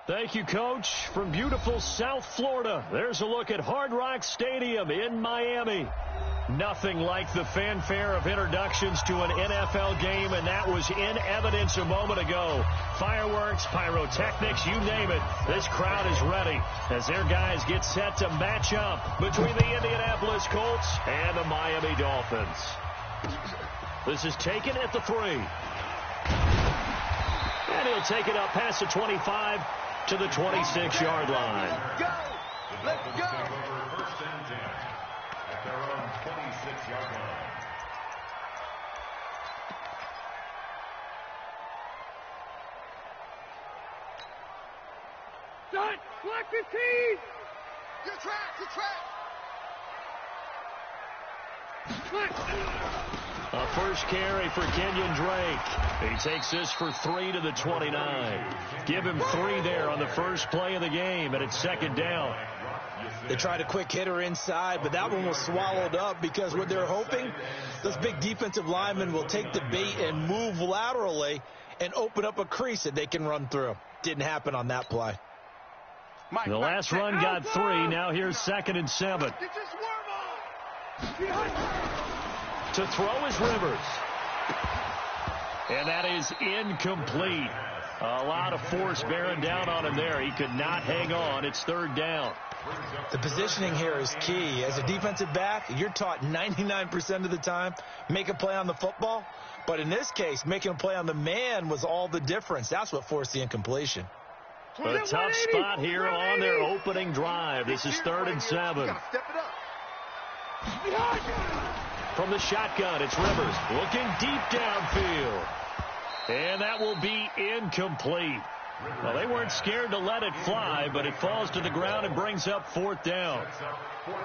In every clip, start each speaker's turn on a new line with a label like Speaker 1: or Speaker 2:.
Speaker 1: Thank you, Coach. From beautiful South Florida, there's a look at Hard Rock Stadium in Miami. Nothing like the fanfare of introductions to an NFL game, and that was in evidence a moment ago. Fireworks, pyrotechnics, you name it. This crowd is ready as their guys get set to match up between the Indianapolis Colts and the Miami Dolphins. This is taken at the 3. And he'll take it up past the 25 to the 26-yard line.
Speaker 2: Let's go! Let's go!
Speaker 3: First and 10 at their own 26-yard line.
Speaker 2: Done! Black 15! Your track! Your track!
Speaker 1: A first carry for Kenyon Drake. He takes this for 3 to the 29. Give him 3 there on the first play of the game, and it's second down.
Speaker 4: They tried a quick hitter inside, but that one was swallowed up because what they're hoping, those big defensive linemen will take the bait and move laterally and open up a crease that they can run through. Didn't happen on that play.
Speaker 1: The last run got 3. Now here's 2nd and 7. To throw is Rivers. And that is incomplete. A lot of force bearing down on him there. He could not hang on. It's 3rd down.
Speaker 4: The positioning here is key. As a defensive back, you're taught 99% of the time, make a play on the football. But in this case, making a play on the man was all the difference. That's what forced the incompletion.
Speaker 1: A tough spot here on their opening drive. This is 3rd and 7.
Speaker 2: Step it up.
Speaker 1: From the shotgun, it's Rivers looking deep downfield. And that will be incomplete. Well, they weren't scared to let it fly, but it falls to the ground and brings up 4th down.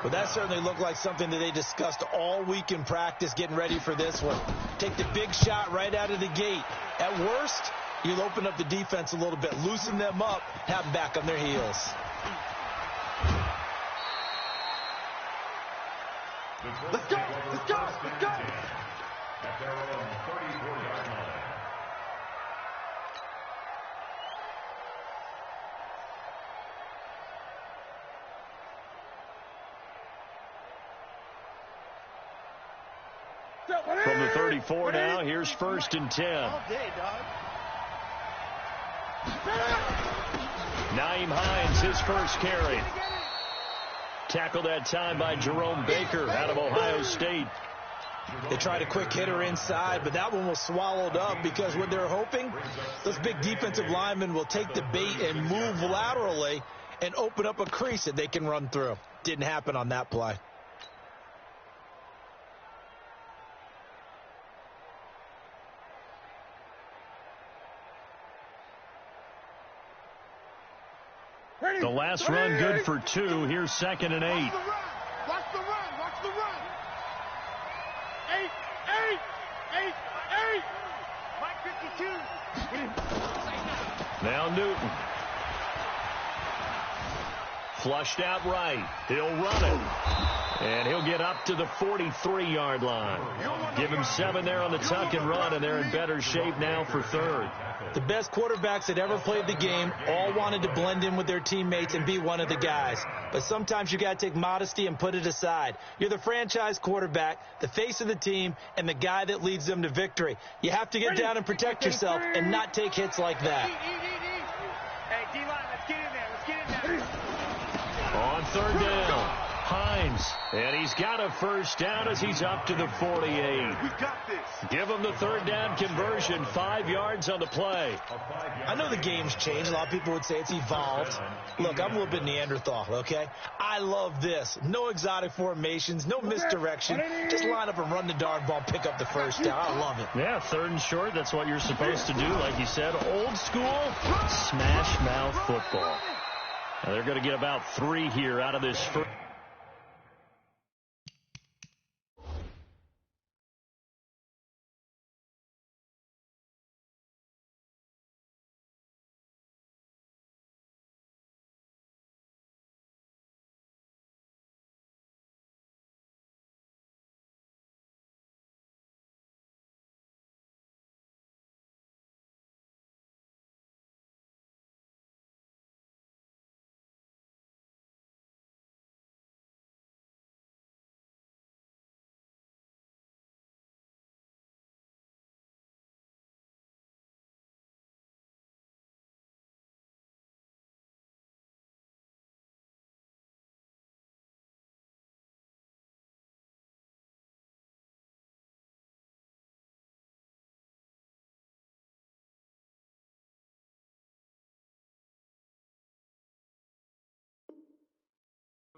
Speaker 4: Well, that certainly looked like something that they discussed all week in practice getting ready for this one. Take the big shot right out of the gate. At worst, you'll open up the defense a little bit, loosen them up, have them back on their heels.
Speaker 2: Let's go! Let's go! Let's go!
Speaker 3: At their own 34-yard line.
Speaker 1: From the 34 now, here's 1st and 10.
Speaker 2: All day, dog.
Speaker 1: Nyheim Hines, his first carry. Tackled that time by Jerome Baker out of Ohio State.
Speaker 4: They tried a quick hitter inside, but that one was swallowed up because what they're hoping, those big defensive linemen will take the bait and move laterally and open up a crease that they can run through. Didn't happen on that play.
Speaker 1: The last run good for 2. Here's 2nd and 8.
Speaker 2: Watch the run. Watch the run. 8. Mike 52.
Speaker 1: Now Newton. Flushed out right. He'll run it. And he'll get up to the 43-yard line. Give him 7 there on the tuck and run, and they're in better shape now for 3rd.
Speaker 4: The best quarterbacks that ever played the game all wanted to blend in with their teammates and be one of the guys. But sometimes you got to take modesty and put it aside. You're the franchise quarterback, the face of the team, and the guy that leads them to victory. You have to get down and protect yourself and not take hits like that.
Speaker 2: Hey, D-line, let's get in there. Let's get in there.
Speaker 1: On 3rd down, Hines. And he's got a first down as he's up to the 48.
Speaker 2: We got this.
Speaker 1: Give him the 3rd down conversion, 5 yards on the play.
Speaker 4: I know the game's changed. A lot of people would say it's evolved. Look, I'm a little bit Neanderthal, okay? I love this. No exotic formations, no misdirection. Just line up and run the darn ball, pick up the first down. I love it.
Speaker 1: Yeah, 3rd and short, that's what you're supposed to do. Like you said, old school, smash mouth football. Now they're going to get about 3 here out of this first.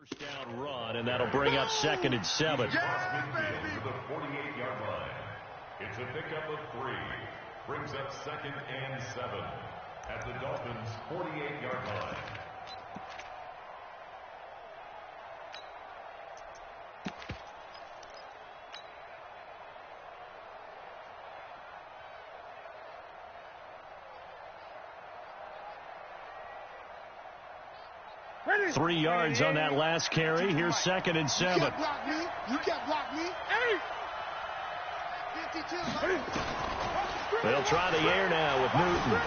Speaker 1: First down run, and that'll bring up 2nd and 7.
Speaker 3: Cross midfield to the 48-yard line. It's a pickup of 3. Brings up 2nd and 7 at the Dolphins' 48-yard line.
Speaker 2: Ready.
Speaker 1: 3 yards on that last carry. Here's 2nd and 7.
Speaker 2: You can't block me. You can't block me. Hey.
Speaker 1: They'll try the air now with Newton.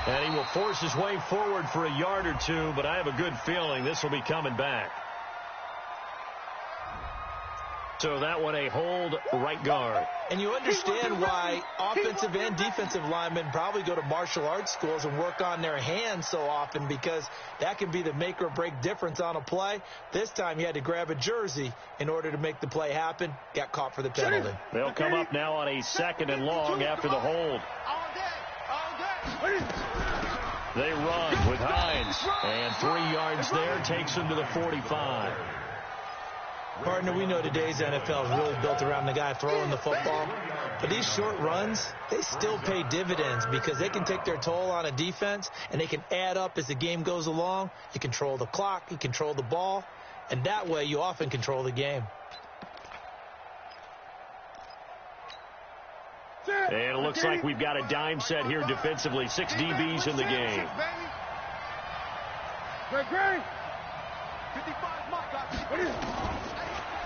Speaker 1: And he will force his way forward for a yard or 2, but I have a good feeling this will be coming back. So that one a hold right guard.
Speaker 4: And you understand why offensive and defensive linemen probably go to martial arts schools and work on their hands so often, because that can be the make or break difference on a play. This time he had to grab a jersey in order to make the play happen. Got caught for the penalty.
Speaker 1: They'll come up now on a 2nd and long after the hold. They run with Hines. And 3 yards there takes him to the 45.
Speaker 4: Partner, we know today's NFL is really built around the guy throwing the football. But these short runs, they still pay dividends because they can take their toll on a defense, and they can add up as the game goes along. You control the clock, you control the ball, and that way you often control the game.
Speaker 1: And it looks like we've got a dime set here defensively. 6 DBs in the game.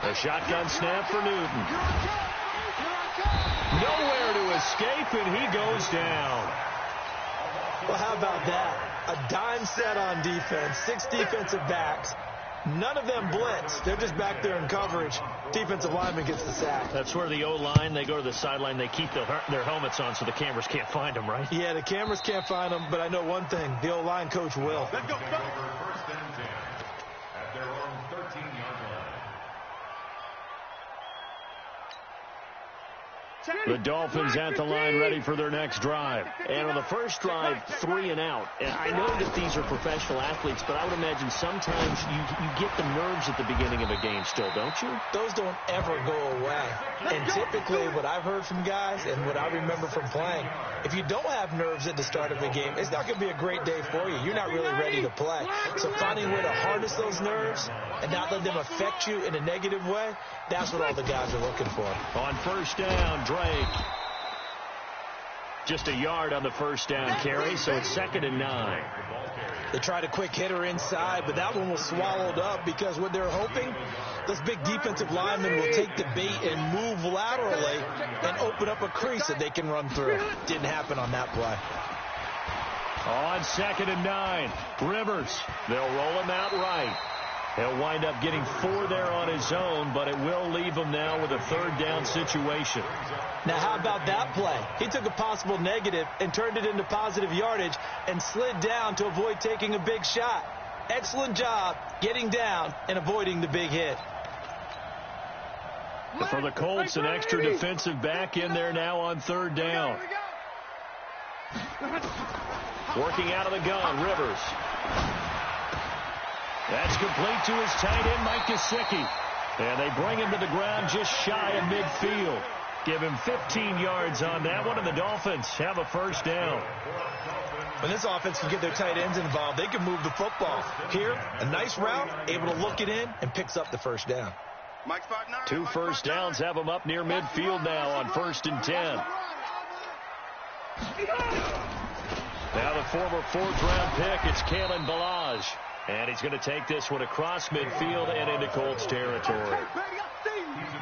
Speaker 1: A shotgun snap for Newton. Nowhere to escape, and he goes down.
Speaker 4: Well, how about that? A dime set on defense, 6 defensive backs. None of them blitz. They're just back there in coverage. Defensive lineman gets the sack.
Speaker 1: That's where the O-line, they go to the sideline, they keep their helmets on so the cameras can't find them, right?
Speaker 4: Yeah, the cameras can't find them, but I know one thing. The O-line coach will.
Speaker 3: Let's go. First and 10 at their own 13-yard line.
Speaker 1: The Dolphins at the line ready for their next drive. And on the first drive, 3 and out. And I know that these are professional athletes, but I would imagine sometimes you get the nerves at the beginning of a game still, don't you?
Speaker 4: Those don't ever go away. And typically what I've heard from guys and what I remember from playing, if you don't have nerves at the start of a game, it's not going to be a great day for you. You're not really ready to play. So finding a way to harness those nerves and not let them affect you in a negative way, that's what all the guys are looking for.
Speaker 1: On first down, Drake. Just a yard on the first down carry, so it's 2nd and 9.
Speaker 4: They tried a quick hitter inside, but that one was swallowed up because what they're hoping, those big defensive linemen will take the bait and move laterally and open up a crease that they can run through. Didn't happen on that play.
Speaker 1: On 2nd and 9, Rivers. They'll roll him out right. He'll wind up getting 4 there on his own, but it will leave him now with a 3rd down situation.
Speaker 4: Now, how about that play? He took a possible negative and turned it into positive yardage and slid down to avoid taking a big shot. Excellent job getting down and avoiding the big hit.
Speaker 1: For the Colts, an extra defensive back in there now on 3rd down. Working out of the gun, Rivers. That's complete to his tight end, Mike Gesicki. And they bring him to the ground just shy of midfield. Give him 15 yards on that one, and the Dolphins have a first down.
Speaker 4: When this offense can get their tight ends involved, they can move the football. Here, a nice route, able to look it in, and picks up the first down.
Speaker 1: 2 first downs have them up near midfield now on 1st and 10. Now the former 4th-round pick, it's Kalen Ballage. And he's going to take this one across midfield and into Colts territory.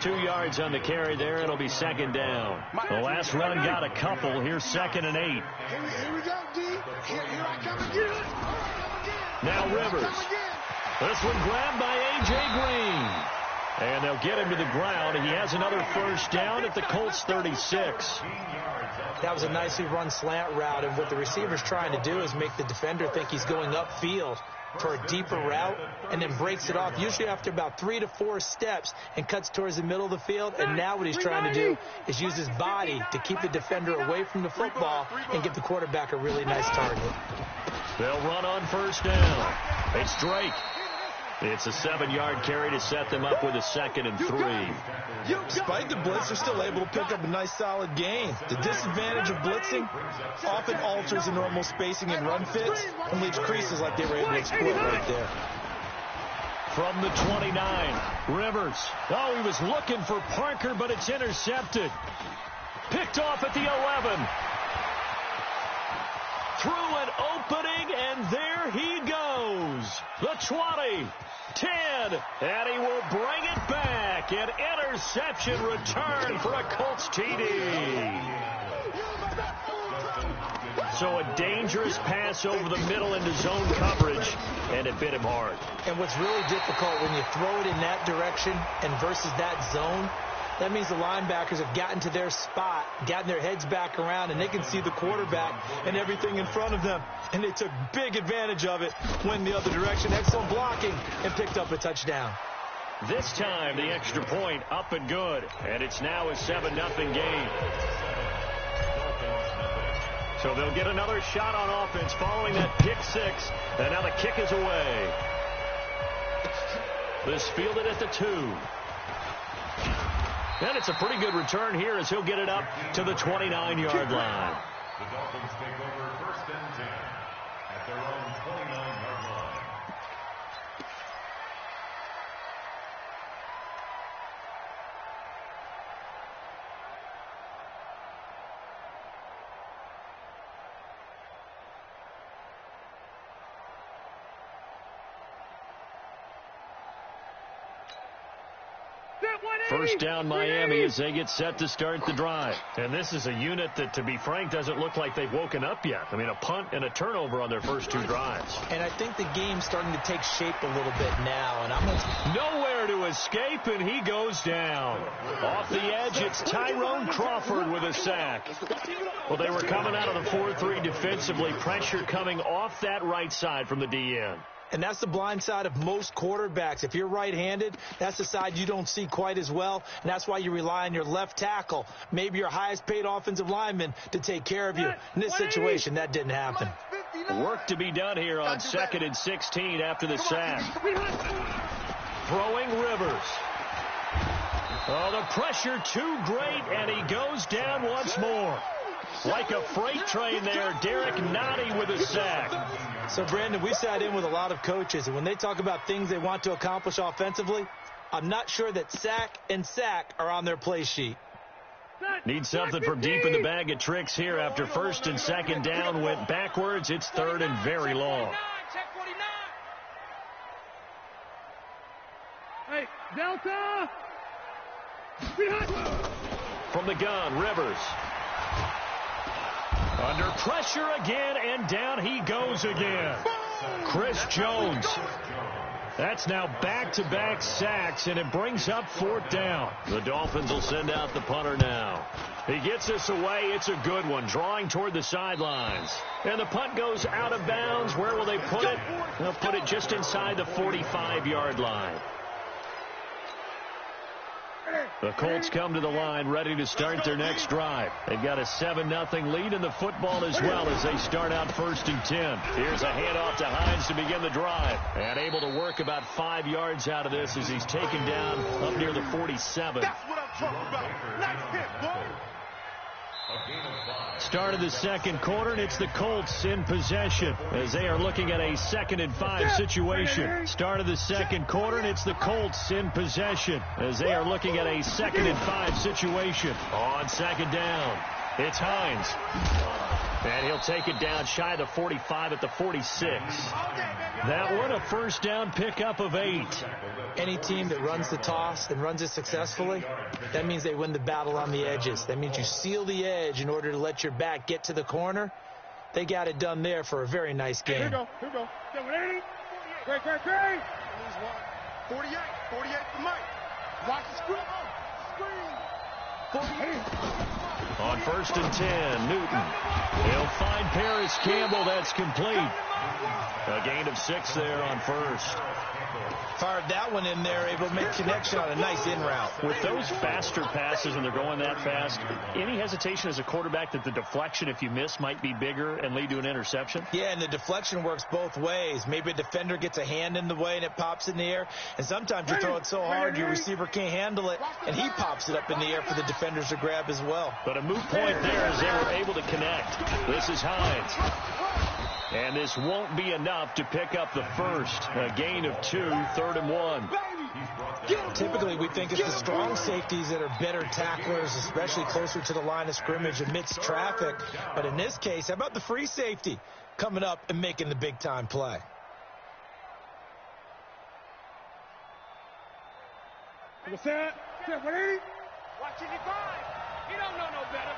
Speaker 1: 2 yards on the carry there. It'll be 2nd down. The last run got a couple. Here's 2nd and 8.
Speaker 2: Here we go, D. Here I come again.
Speaker 1: Now Rivers. This one grabbed by A.J. Green. And they'll get him to the ground. And he has another first down at the Colts 36.
Speaker 4: That was a nicely run slant route. And what the receiver's trying to do is make the defender think he's going upfield for a deeper route, and then breaks it off, usually after about 3 to 4 steps, and cuts towards the middle of the field. And now what he's trying to do is use his body to keep the defender away from the football and give the quarterback a really nice target.
Speaker 1: They'll run on first down. It's Drake. It's a 7-yard carry to set them up with a 2nd and 3.
Speaker 4: Despite the blitz, they're still able to pick up a nice solid gain. The disadvantage of blitzing often alters the normal spacing and run fits and leaves creases like they were able to exploit right there.
Speaker 1: From the 29, Rivers. Oh, he was looking for Parker, but it's intercepted. Picked off at the 11. Through an opening, and there he goes. The 20, 10, and he will bring it back. An interception return for a Colts TD. So a dangerous pass over the middle into zone coverage, and it bit him hard.
Speaker 4: And what's really difficult when you throw it in that direction and versus that zone, that means the linebackers have gotten to their spot, gotten their heads back around, and they can see the quarterback and everything in front of them. And they took big advantage of it, went the other direction, excellent blocking, and picked up a touchdown.
Speaker 1: This time, the extra point up and good. And it's now a 7-0 game. So they'll get another shot on offense following that pick 6. And now the kick is away. This fielded at the 2. And it's a pretty good return here as he'll get it up to the 29-yard line.
Speaker 3: The Dolphins take over 1st and 10 at their own 29-yard line.
Speaker 1: First down Miami as they get set to start the drive. And this is a unit that, to be frank, doesn't look like they've woken up yet. I mean, a punt and a turnover on their first 2 drives.
Speaker 4: And I think the game's starting to take shape a little bit now. And
Speaker 1: nowhere to escape, and he goes down. Off the edge, it's Tyrone Crawford with a sack. Well, they were coming out of the 4-3 defensively. Pressure coming off that right side from the DN.
Speaker 4: And that's the blind side of most quarterbacks. If you're right-handed, that's the side you don't see quite as well, and that's why you rely on your left tackle, maybe your highest-paid offensive lineman, to take care of you. In this situation, that didn't happen.
Speaker 1: Work to be done here on 2nd and 16 after the sack. Throwing Rivers. Oh, the pressure too great, and he goes down once more. Like a freight train there, Derek Nottie with a sack.
Speaker 4: So, Brandon, we sat in with a lot of coaches, and when they talk about things they want to accomplish offensively, I'm not sure that sack and sack are on their play sheet.
Speaker 1: Need something from deep in the bag of tricks here after 1st and 2nd down went backwards. It's 3rd and very long.
Speaker 2: Hey, Delta!
Speaker 1: From the gun, Rivers. Under pressure again, and down he goes again. Chris Jones. That's now back-to-back sacks, and it brings up 4th down. The Dolphins will send out the punter now. He gets this away. It's a good one, drawing toward the sidelines. And the punt goes out of bounds. Where will they put it? They'll put it just inside the 45-yard line. The Colts come to the line ready to start their next drive. They've got a 7-0 lead in the football as well as they start out 1st and 10. Here's a handoff to Hines to begin the drive. And able to work about 5 yards out of this as he's taken down up near the 47.
Speaker 2: That's what I'm talking about. Nice hit, boy.
Speaker 1: Start of the 2nd quarter, and it's the Colts in possession as they are looking at a 2nd and 5 situation. Start of the 2nd quarter, and it's the Colts in possession as they are looking at a 2nd and 5 situation. On 2nd down, it's Hines. And he'll take it down shy of the 45 at the 46. That one a 1st down pickup of 8.
Speaker 4: Any team that runs the toss and runs it successfully, that means they win the battle on the edges. That means you seal the edge in order to let your back get to the corner. They got it done there for a very nice game.
Speaker 2: Here we go. 780. Great. 48 for Mike. Watch the screen. 48.
Speaker 1: On 1st and 10, Newton. He'll find Paris Campbell. That's complete. A gain of 6 there on 1st.
Speaker 4: Fired that one in there, able to make connection on a nice in route.
Speaker 1: With those faster passes, when they're going that fast, any hesitation as a quarterback that the deflection, if you miss, might be bigger and lead to an interception?
Speaker 4: Yeah, and the deflection works both ways. Maybe a defender gets a hand in the way and it pops in the air. And sometimes you throw it so hard your receiver can't handle it, and he pops it up in the air for the defenders to grab as well.
Speaker 1: But a moot point there as they were able to connect. This is Hines. And this won't be enough to pick up the first. A gain of 2, 3rd and 1.
Speaker 4: Typically, we think it's the strong safeties that are better tacklers, especially closer to the line of scrimmage amidst traffic. But in this case, how about the free safety coming up and making the big-time play?
Speaker 2: Set 180. Watching it drive. He don't know no better.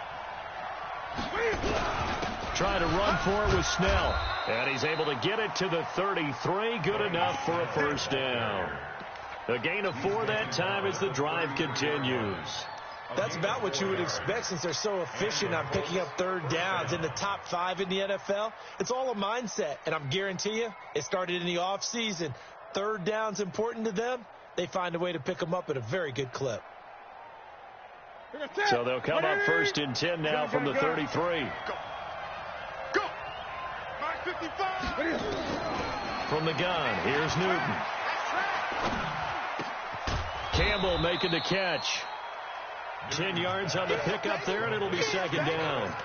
Speaker 1: Trying to run for it with Snell. And he's able to get it to the 33. Good enough for a first down. A gain of 4 that time as the drive continues.
Speaker 4: That's about what you would expect since they're so efficient on picking up 3rd downs in the top 5 in the NFL. It's all a mindset, and I'm guarantee you it started in the offseason. 3rd down's important to them. They find a way to pick them up at a very good clip.
Speaker 1: So they'll come up 1st and 10 now from the 33.
Speaker 2: Go. 55.
Speaker 1: From the gun, here's Newton. Campbell making the catch. 10 yards on the pickup there, and it'll be 2nd down.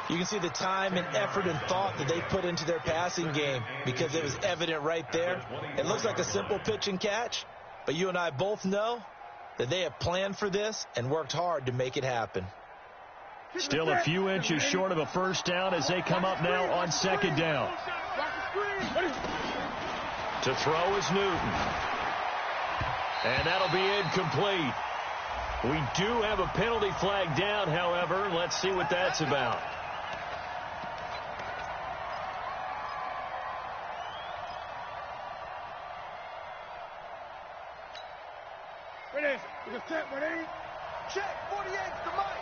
Speaker 4: You can see the time and effort and thought that they put into their passing game because it was evident right there. It looks like a simple pitch and catch, but you and I both know that they have planned for this and worked hard to make it happen.
Speaker 1: Still a few inches short of a first down as they come up now on 2nd down. To throw is Newton. And that'll be incomplete. We do have a penalty flag down, however. Let's see what that's about.
Speaker 2: Ready. You can set 180.
Speaker 5: Check. 48's the mic.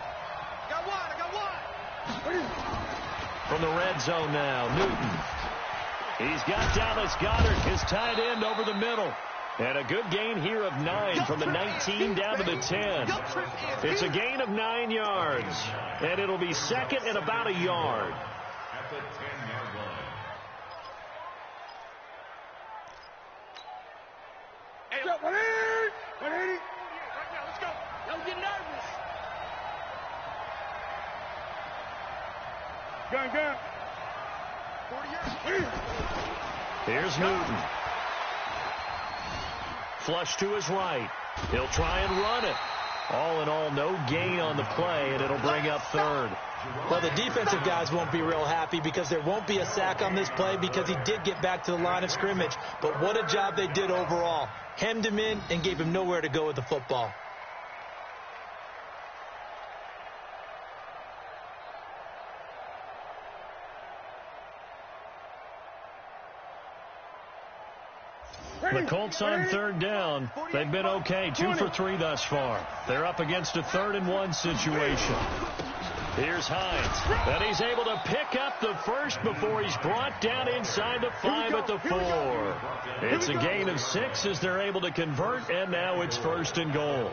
Speaker 5: Got one. I got one.
Speaker 1: From the red zone now, Newton. He's got Dallas Goedert, his tight end, over the middle. And a good gain here of 9 from the 19 down to the 10. It's a gain of 9 yards. And it'll be 2nd and about a yard.
Speaker 3: At the 10-yard line.
Speaker 2: Hey, 180. 180. Right now, let's go. Don't get nervous. Gun.
Speaker 5: 40 yards.
Speaker 1: Here's Newton. Flush to his right. He'll try and run it. All in all, no gain on the play, and it'll bring up 3rd.
Speaker 4: Well, the defensive guys won't be real happy because there won't be a sack on this play because he did get back to the line of scrimmage. But what a job they did overall. Hemmed him in and gave him nowhere to go with the football.
Speaker 1: The Colts on 3rd down. They've been okay, 2 for 3 thus far. They're up against a 3rd and 1 situation. Here's Hines. And he's able to pick up the first before he's brought down inside the 5 at the 4. It's a gain of 6 as they're able to convert, and now it's 1st and goal.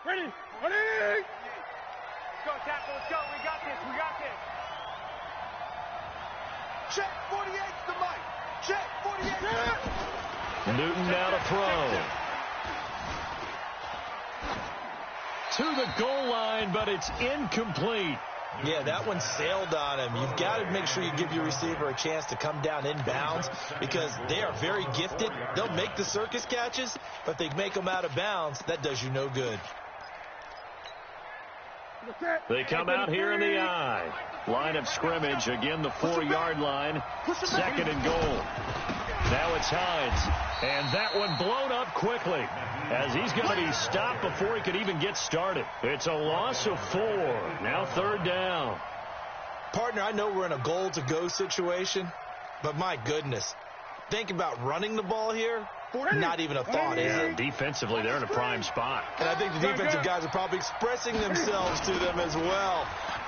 Speaker 2: Ready. 180.
Speaker 5: Let's go, tackle. Let's go. We got this. Check. 48's the mic. Check. 48.
Speaker 1: Newton now to throw. To the goal line, but it's incomplete.
Speaker 4: Yeah, that one sailed on him. You've got to make sure you give your receiver a chance to come down inbounds because they are very gifted. They'll make the circus catches, but if they make them out of bounds, that does you no good.
Speaker 1: They come out here in the I. Line of scrimmage, again the 4-yard line. 2nd and goal. Now it's Hines. And that one blown up quickly as he's going to be stopped before he could even get started. It's a loss of 4. Now 3rd down.
Speaker 4: Partner, I know we're in a goal-to-go situation, but my goodness, think about running the ball here not even a thought, is it?
Speaker 1: Defensively, they're in a prime spot.
Speaker 4: And I think the defensive guys are probably expressing themselves to them as well.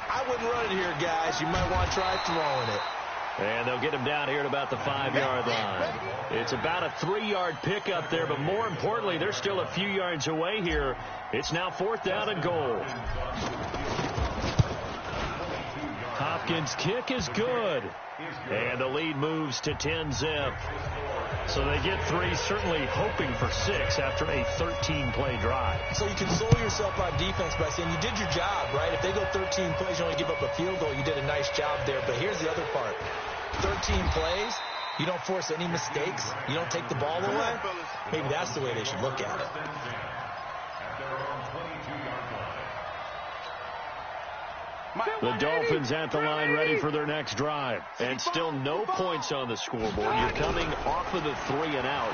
Speaker 4: I wouldn't run it here, guys. You might want to try throwing it.
Speaker 1: And they'll get him down here at about the 5-yard line. It's about a 3-yard pickup there, but more importantly, they're still a few yards away here. It's now 4th down and goal. Hopkins' kick is good. And the lead moves to 10-zip. So they get 3, certainly hoping for 6 after a 13-play drive.
Speaker 4: So you console yourself on defense by saying you did your job, right? If they go 13 plays, you only give up a field goal, you did a nice job there. But here's the other part. 13 plays, you don't force any mistakes, you don't take the ball away. Maybe that's the way they should look at it.
Speaker 1: The Dolphins at the line ready for their next drive. And still no points on the scoreboard. You're coming off of the 3 and out.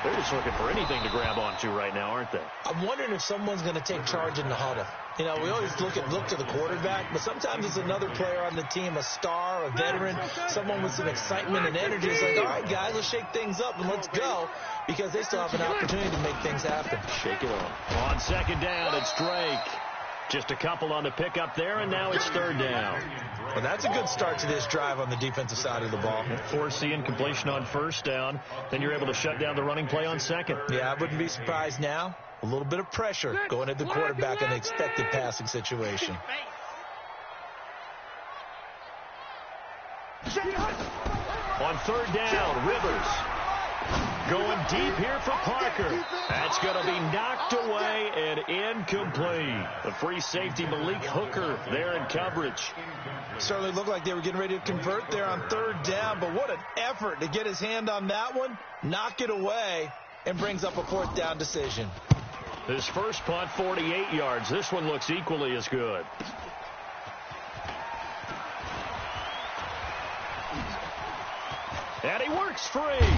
Speaker 1: They're just looking for anything to grab onto right now, aren't they?
Speaker 4: I'm wondering if someone's going to take charge in the huddle. You know, we always look to the quarterback, but sometimes it's another player on the team, a star, a veteran, someone with some excitement and energy. It's like, all right, guys, let's shake things up and let's go, because they still have an opportunity to make things happen.
Speaker 1: Shake it off. On 2nd down, it's Drake. Just a couple on the pickup there, and now it's 3rd down.
Speaker 4: Well, that's a good start to this drive on the defensive side of the ball.
Speaker 1: Force the incompletion on 1st down. Then you're able to shut down the running play on 2nd.
Speaker 4: Yeah, I wouldn't be surprised now. A little bit of pressure going at the quarterback in an expected passing situation.
Speaker 1: On 3rd down, Rivers. Going deep here for Parker. That's going to be knocked away and incomplete. The free safety, Malik Hooker, there in coverage.
Speaker 4: Certainly looked like they were getting ready to convert there on 3rd down, but what an effort to get his hand on that one, knock it away, and brings up a 4th down decision.
Speaker 1: His first punt, 48 yards. This one looks equally as good. And he works free.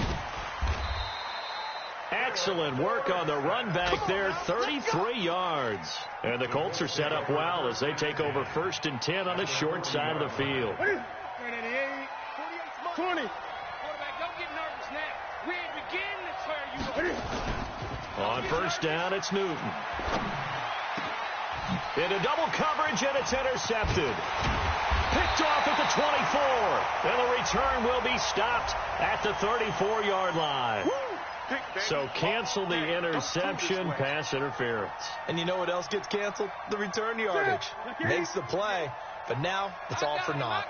Speaker 1: Excellent work on the run back there, 33 yards. And the Colts are set up well as they take over 1st and 10 on the short side of the field.
Speaker 2: 20.
Speaker 5: Quarterback, don't get nervous now. We ain't beginning to tear you up.
Speaker 1: On 1st down, it's Newton. Into double coverage, and it's intercepted. Picked off at the 24. And the return will be stopped at the 34-yard line. So cancel the interception, pass interference.
Speaker 4: And you know what else gets canceled? The return yardage. Makes the play, but now it's all for naught.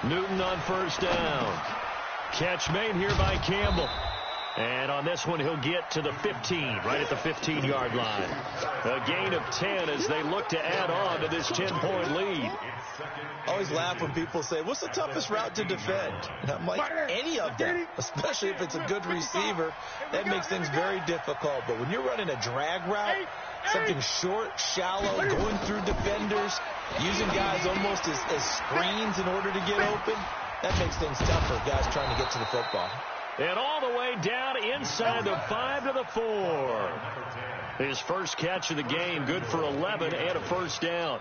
Speaker 1: Newton on 1st down. Catch made here by Campbell. And on this one, he'll get to the 15, right at the 15-yard line. A gain of 10 as they look to add on to this 10-point lead.
Speaker 4: I always laugh when people say, what's the toughest route to defend? And I'm like, any of them, especially if it's a good receiver. That makes things very difficult. But when you're running a drag route, something short, shallow, going through defenders, using guys almost as screens in order to get open, that makes things tougher, guys trying to get to the football.
Speaker 1: And all the way down inside the 5 to the 4. His first catch of the game, good for 11 and a 1st down.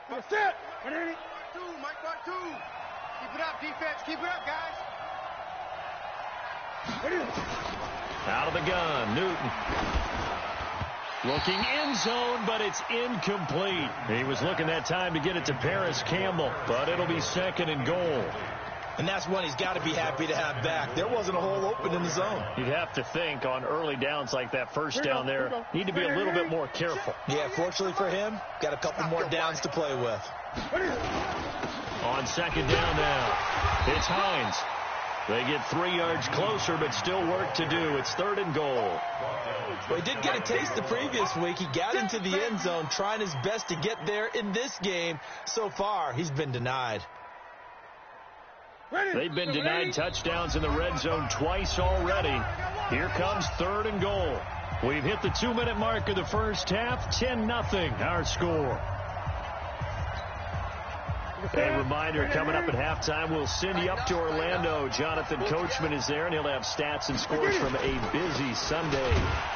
Speaker 2: That's it. Two, Mike, part 2. Keep it up, defense. Keep it up, guys.
Speaker 1: Out of the gun, Newton. Looking in zone, but it's incomplete. He was looking that time to get it to Paris Campbell, but it'll be 2nd and goal.
Speaker 4: And that's one he's got to be happy to have back. There wasn't a hole open in the zone.
Speaker 1: You'd have to think on early downs like that 1st down there, need to be a little bit more careful.
Speaker 4: Yeah, fortunately for him, got a couple more downs to play with.
Speaker 1: On 2nd down now, it's Hines. They get 3 yards closer, but still work to do. It's 3rd and goal.
Speaker 4: Well, he did get a taste the previous week. He got into the end zone, trying his best to get there in this game. So far, he's been denied.
Speaker 1: They've been denied touchdowns in the red zone twice already. Here comes 3rd and goal. We've hit the 2-minute mark of the first half. 10-0 our score. A reminder, coming up at halftime, we'll send you up to Orlando. Jonathan Coachman is there, and he'll have stats and scores from a busy Sunday.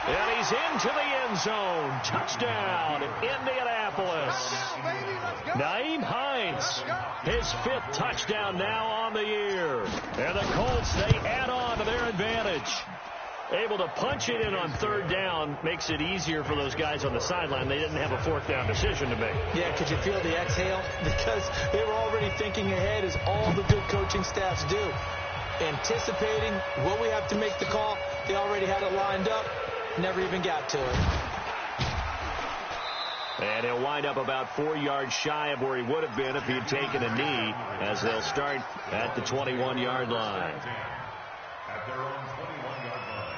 Speaker 1: And he's into the end zone. Touchdown, Indianapolis. Nyheim Hines, his 5th touchdown now on the year. And the Colts, they add on to their advantage. Able to punch it in on 3rd down makes it easier for those guys on the sideline. They didn't have a 4th down decision to make.
Speaker 4: Yeah, could you feel the exhale? Because they were already thinking ahead, as all the good coaching staffs do. Anticipating what we have to make the call. They already had it lined up. Never even got to it.
Speaker 1: And he'll wind up about 4 yards shy of where he would have been if he had taken a knee, as they'll start at the 21-yard line.
Speaker 3: At their own 21-yard line.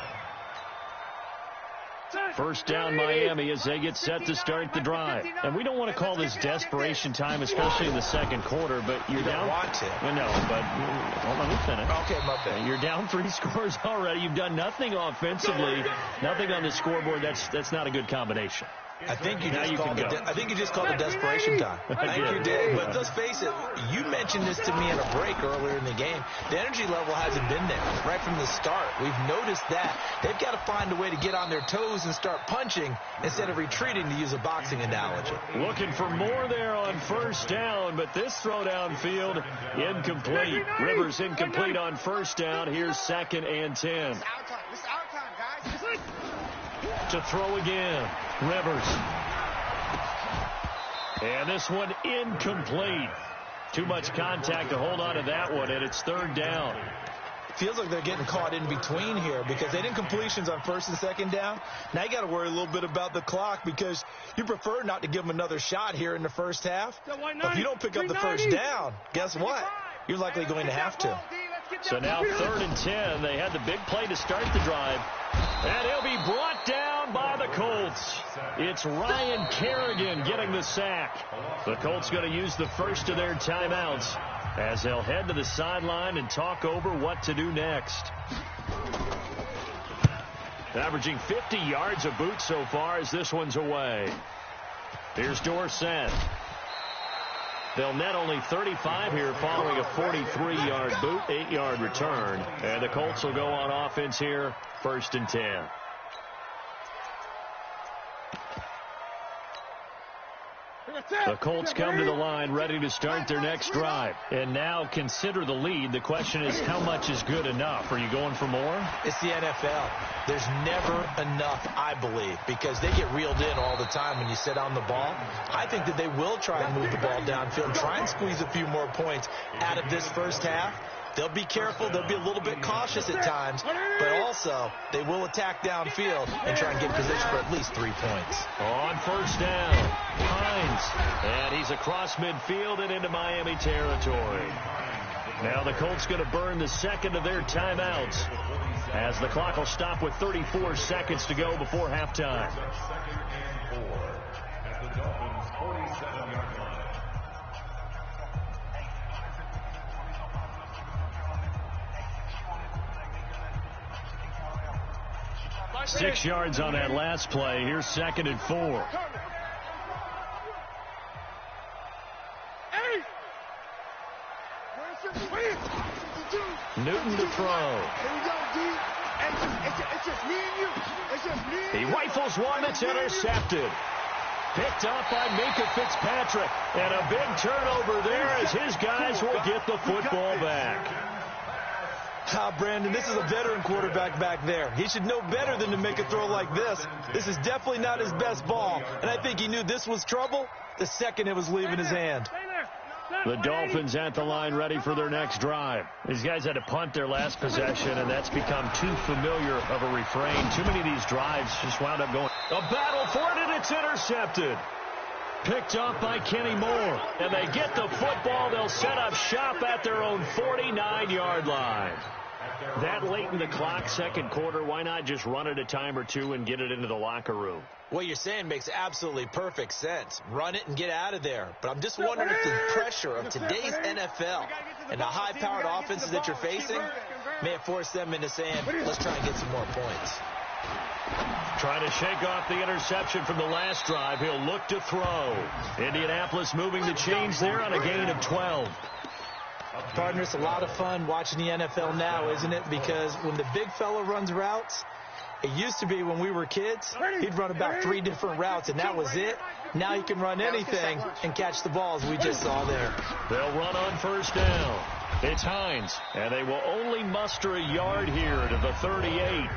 Speaker 1: First down Miami as they get set to start the drive. And we don't want to call this desperation time, especially in the second quarter, but you're down.
Speaker 4: Want to.
Speaker 1: No, but let me finish.
Speaker 4: Okay, my bad.
Speaker 1: You're down 3 scores already. You've done nothing offensively, nothing on the scoreboard. That's not a good combination.
Speaker 4: I think you just called it desperation time. I think you did. But let's face it, you mentioned this to me in a break earlier in the game. The energy level hasn't been there right from the start. We've noticed that. They've got to find a way to get on their toes and start punching instead of retreating, to use a boxing analogy.
Speaker 1: Looking for more there on 1st down, but this throw downfield incomplete. Rivers incomplete on 1st down. Here's 2nd and 10.
Speaker 2: This is our time, guys.
Speaker 1: To throw again, Rivers. And this one incomplete. Too much contact to hold on to that one, and it's 3rd down.
Speaker 4: Feels like they're getting caught in between here because they didn't completions on 1st and 2nd down. Now you got to worry a little bit about the clock because you prefer not to give them another shot here in the first half. But if you don't pick up the 1st down, guess what? You're likely going to have to.
Speaker 1: So now 3rd and 10. They had the big play to start the drive. And he'll be brought down by the Colts. It's Ryan Kerrigan getting the sack. The Colts going to use the first of their timeouts as they'll head to the sideline and talk over what to do next. Averaging 50 yards a boot so far as this one's away. Here's Dorsett. They'll net only 35 here following a 43-yard boot, 8-yard return. And the Colts will go on offense here, 1st and 10. The Colts come to the line ready to start their next drive. And now consider the lead. The question is, how much is good enough? Are you going for more?
Speaker 4: It's the NFL. There's never enough, I believe, because they get reeled in all the time when you sit on the ball. I think that they will try and move the ball downfield, try and squeeze a few more points out of this first half. They'll be careful. They'll be a little bit cautious at times, but also they will attack downfield and try and get position for at least 3 points.
Speaker 1: On 1st down, Hines, and he's across midfield and into Miami territory. Now the Colts going to burn the 2nd of their timeouts as the clock will stop with 34 seconds to go before halftime.
Speaker 3: 2nd and 4 at the Dolphins' 47-yard line.
Speaker 1: 6 yards on that last play. Here's 2nd and 4. Newton to throw. He rifles one that's intercepted. Picked up by Minka Fitzpatrick. And a big turnover there as his guys will get the football back.
Speaker 4: Brandon, this is a veteran quarterback back there. He should know better than to make a throw like this. This is definitely not his best ball, and I think he knew this was trouble the second it was leaving his hand.
Speaker 1: The Dolphins at the line ready for their next drive. These guys had to punt their last possession, and that's become too familiar of a refrain. Too many of these drives just wound up going. A battle for it, and it's intercepted. Picked up by Kenny Moore. And they get the football. They'll set up shop at their own 49-yard line. That late in the clock, second quarter, why not just run it a time or two and get it into the locker room?
Speaker 4: What you're saying makes absolutely perfect sense. Run it and get out of there. But I'm just wondering if the pressure of today's NFL and the high-powered offenses that you're facing may have forced them into saying, let's try and get some more points.
Speaker 1: Trying to shake off the interception from the last drive. He'll look to throw. Indianapolis moving the chains there on a gain of 12.
Speaker 4: Partner, it's a lot of fun watching the NFL now, isn't it? Because when the big fella runs routes, it used to be when we were kids, he'd run about 3 different routes, and that was it. Now he can run anything and catch the balls we just saw there.
Speaker 1: They'll run on first down. It's Hines, and they will only muster a yard here to the 38.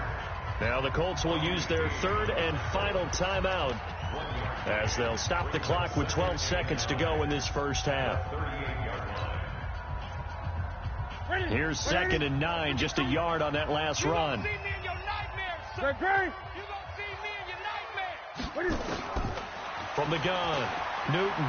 Speaker 1: Now the Colts will use their third and final timeout as they'll stop the clock with 12 seconds to go in this first half. Here's 2nd and 9, just a yard on that last run. From the gun, Newton.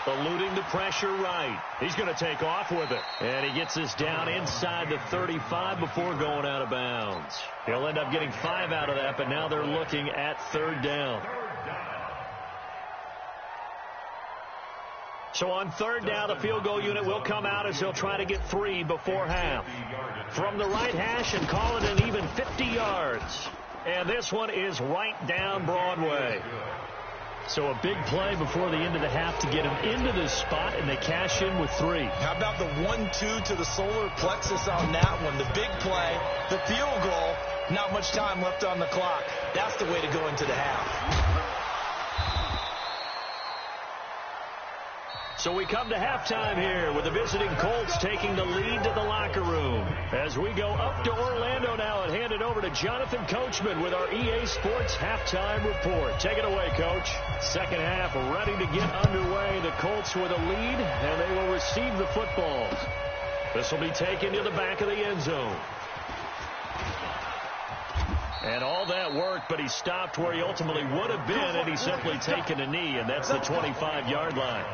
Speaker 1: Eluding the pressure right. He's going to take off with it. And he gets us down inside the 35 before going out of bounds. He'll end up getting 5 out of that, but now they're looking at 3rd down. So on 3rd down, the field goal unit will come out as he'll try to get 3 before half. From the right hash and call it an even 50 yards. And this one is right down Broadway. So a big play before the end of the half to get him into this spot, and they cash in with 3.
Speaker 4: How about the 1-2 to the solar plexus on that one? The big play, the field goal, not much time left on the clock. That's the way to go into the half.
Speaker 1: So we come to halftime here with the visiting Colts taking the lead to the locker room. As we go up to Orlando now and hand it over to Jonathan Coachman with our EA Sports halftime report. Take it away, Coach. Second half ready to get underway. The Colts with a lead, and they will receive the football. This will be taken to the back of the end zone. And all that work, but he stopped where he ultimately would have been had he simply taken a knee, and that's the 25-yard line.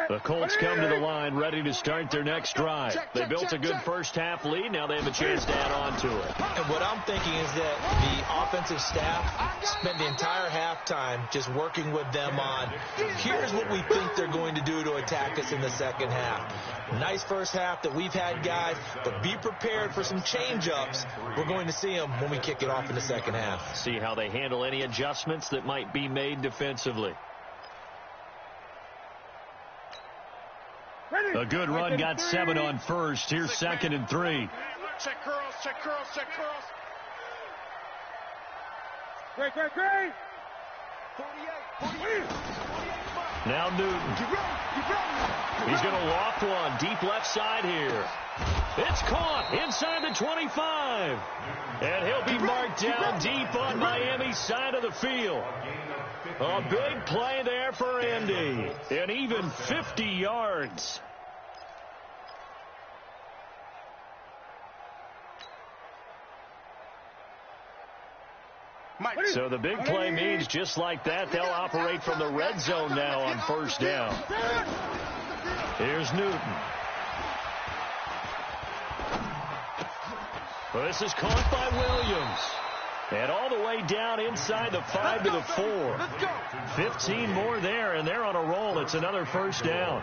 Speaker 1: The Colts come to the line ready to start their next drive. They built a good first half lead. Now they have a chance to add on to it.
Speaker 4: And what I'm thinking is that the offensive staff spent the entire halftime just working with them on, here's what we think they're going to do to attack us in the second half. Nice first half that we've had, guys, but be prepared for some change-ups. We're going to see them when we kick it off in the second half.
Speaker 1: See how they handle any adjustments that might be made defensively. A good run got 7 on first. Here's 2nd and 3.
Speaker 2: Check curls, check curls, check curls. Great. 48.
Speaker 1: Now Newton. He's going to loft one deep left side here. It's caught inside the 25. And he'll be marked down deep on Miami's side of the field. A big play there for Indy. And even 50 yards. So the big play means just like that, they'll operate from the red zone now on first down. Here's Newton. Well, this is caught by Williams. And all the way down inside the 5 to the 4. 15 more there, and they're on a roll. It's another first down.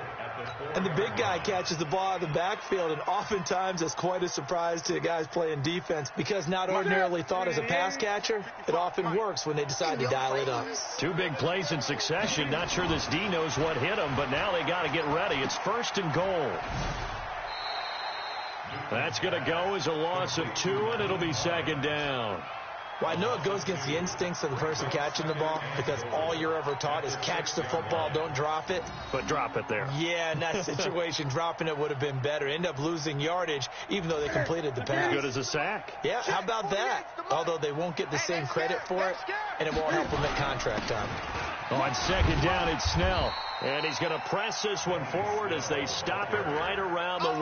Speaker 4: And the big guy catches the ball out of the backfield, and oftentimes it's quite a surprise to the guys playing defense because not ordinarily thought as a pass catcher, it often works when they decide to dial it up.
Speaker 1: 2 big plays in succession. Not sure this D knows what hit him, but now they got to get ready. It's 1st and goal. That's going to go as a loss of 2, and it'll be 2nd down.
Speaker 4: Well, I know it goes against the instincts of the person catching the ball because all you're ever taught is catch the football, don't drop it.
Speaker 1: But drop it there.
Speaker 4: Yeah, in that situation, dropping it would have been better. End up losing yardage, even though they completed the pass.
Speaker 1: Good as a sack.
Speaker 4: Yeah, how about that? Although they won't get the same credit for it, and it won't help them at contract time.
Speaker 1: On 2nd down, it's Snell. And he's going to press this one forward as they stop him right around the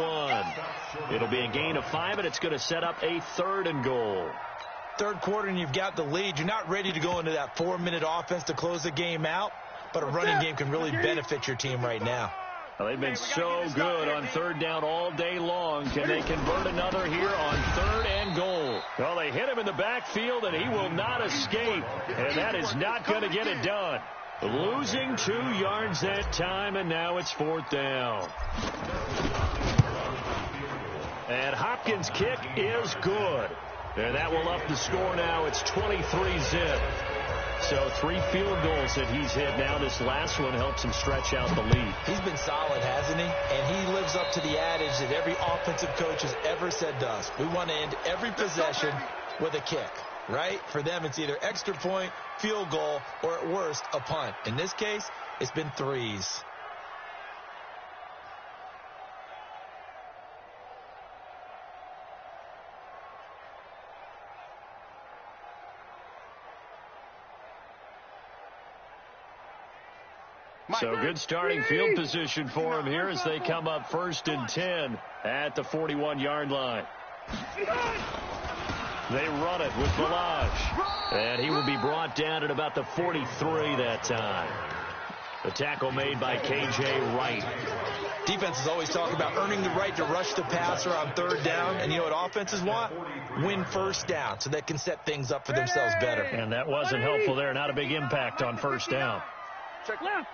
Speaker 1: 1. It'll be a gain of 5, and it's going to set up a 3rd and goal.
Speaker 4: Third quarter and you've got the lead. You're not ready to go into that 4-minute offense to close the game out, but a running game can really benefit your team right now.
Speaker 1: Well, they've been so good on 3rd down all day long. Can they convert another here on 3rd and goal? Well, they hit him in the backfield, and he will not escape, and that is not going to get it done. Losing 2 yards that time, and now it's 4th down. And Hopkins' kick is good. And that will up the score now. It's 23-zip. So 3 field goals that he's hit now. This last one helps him stretch out the lead.
Speaker 4: He's been solid, hasn't he? And he lives up to the adage that every offensive coach has ever said to us. We want to end every possession with a kick, right? For them, it's either extra point, field goal, or at worst, a punt. In this case, it's been 3s.
Speaker 1: So good starting field position for him here as they come up 1st and 10 at the 41-yard line. They run it with Balaj. And he will be brought down at about the 43 that time. The tackle made by K.J. Wright.
Speaker 4: Defenses always talk about earning the right to rush the passer on 3rd down. And you know what offenses want? Win 1st down so they can set things up for themselves better.
Speaker 1: And that wasn't helpful there. Not a big impact on 1st down.
Speaker 5: Left.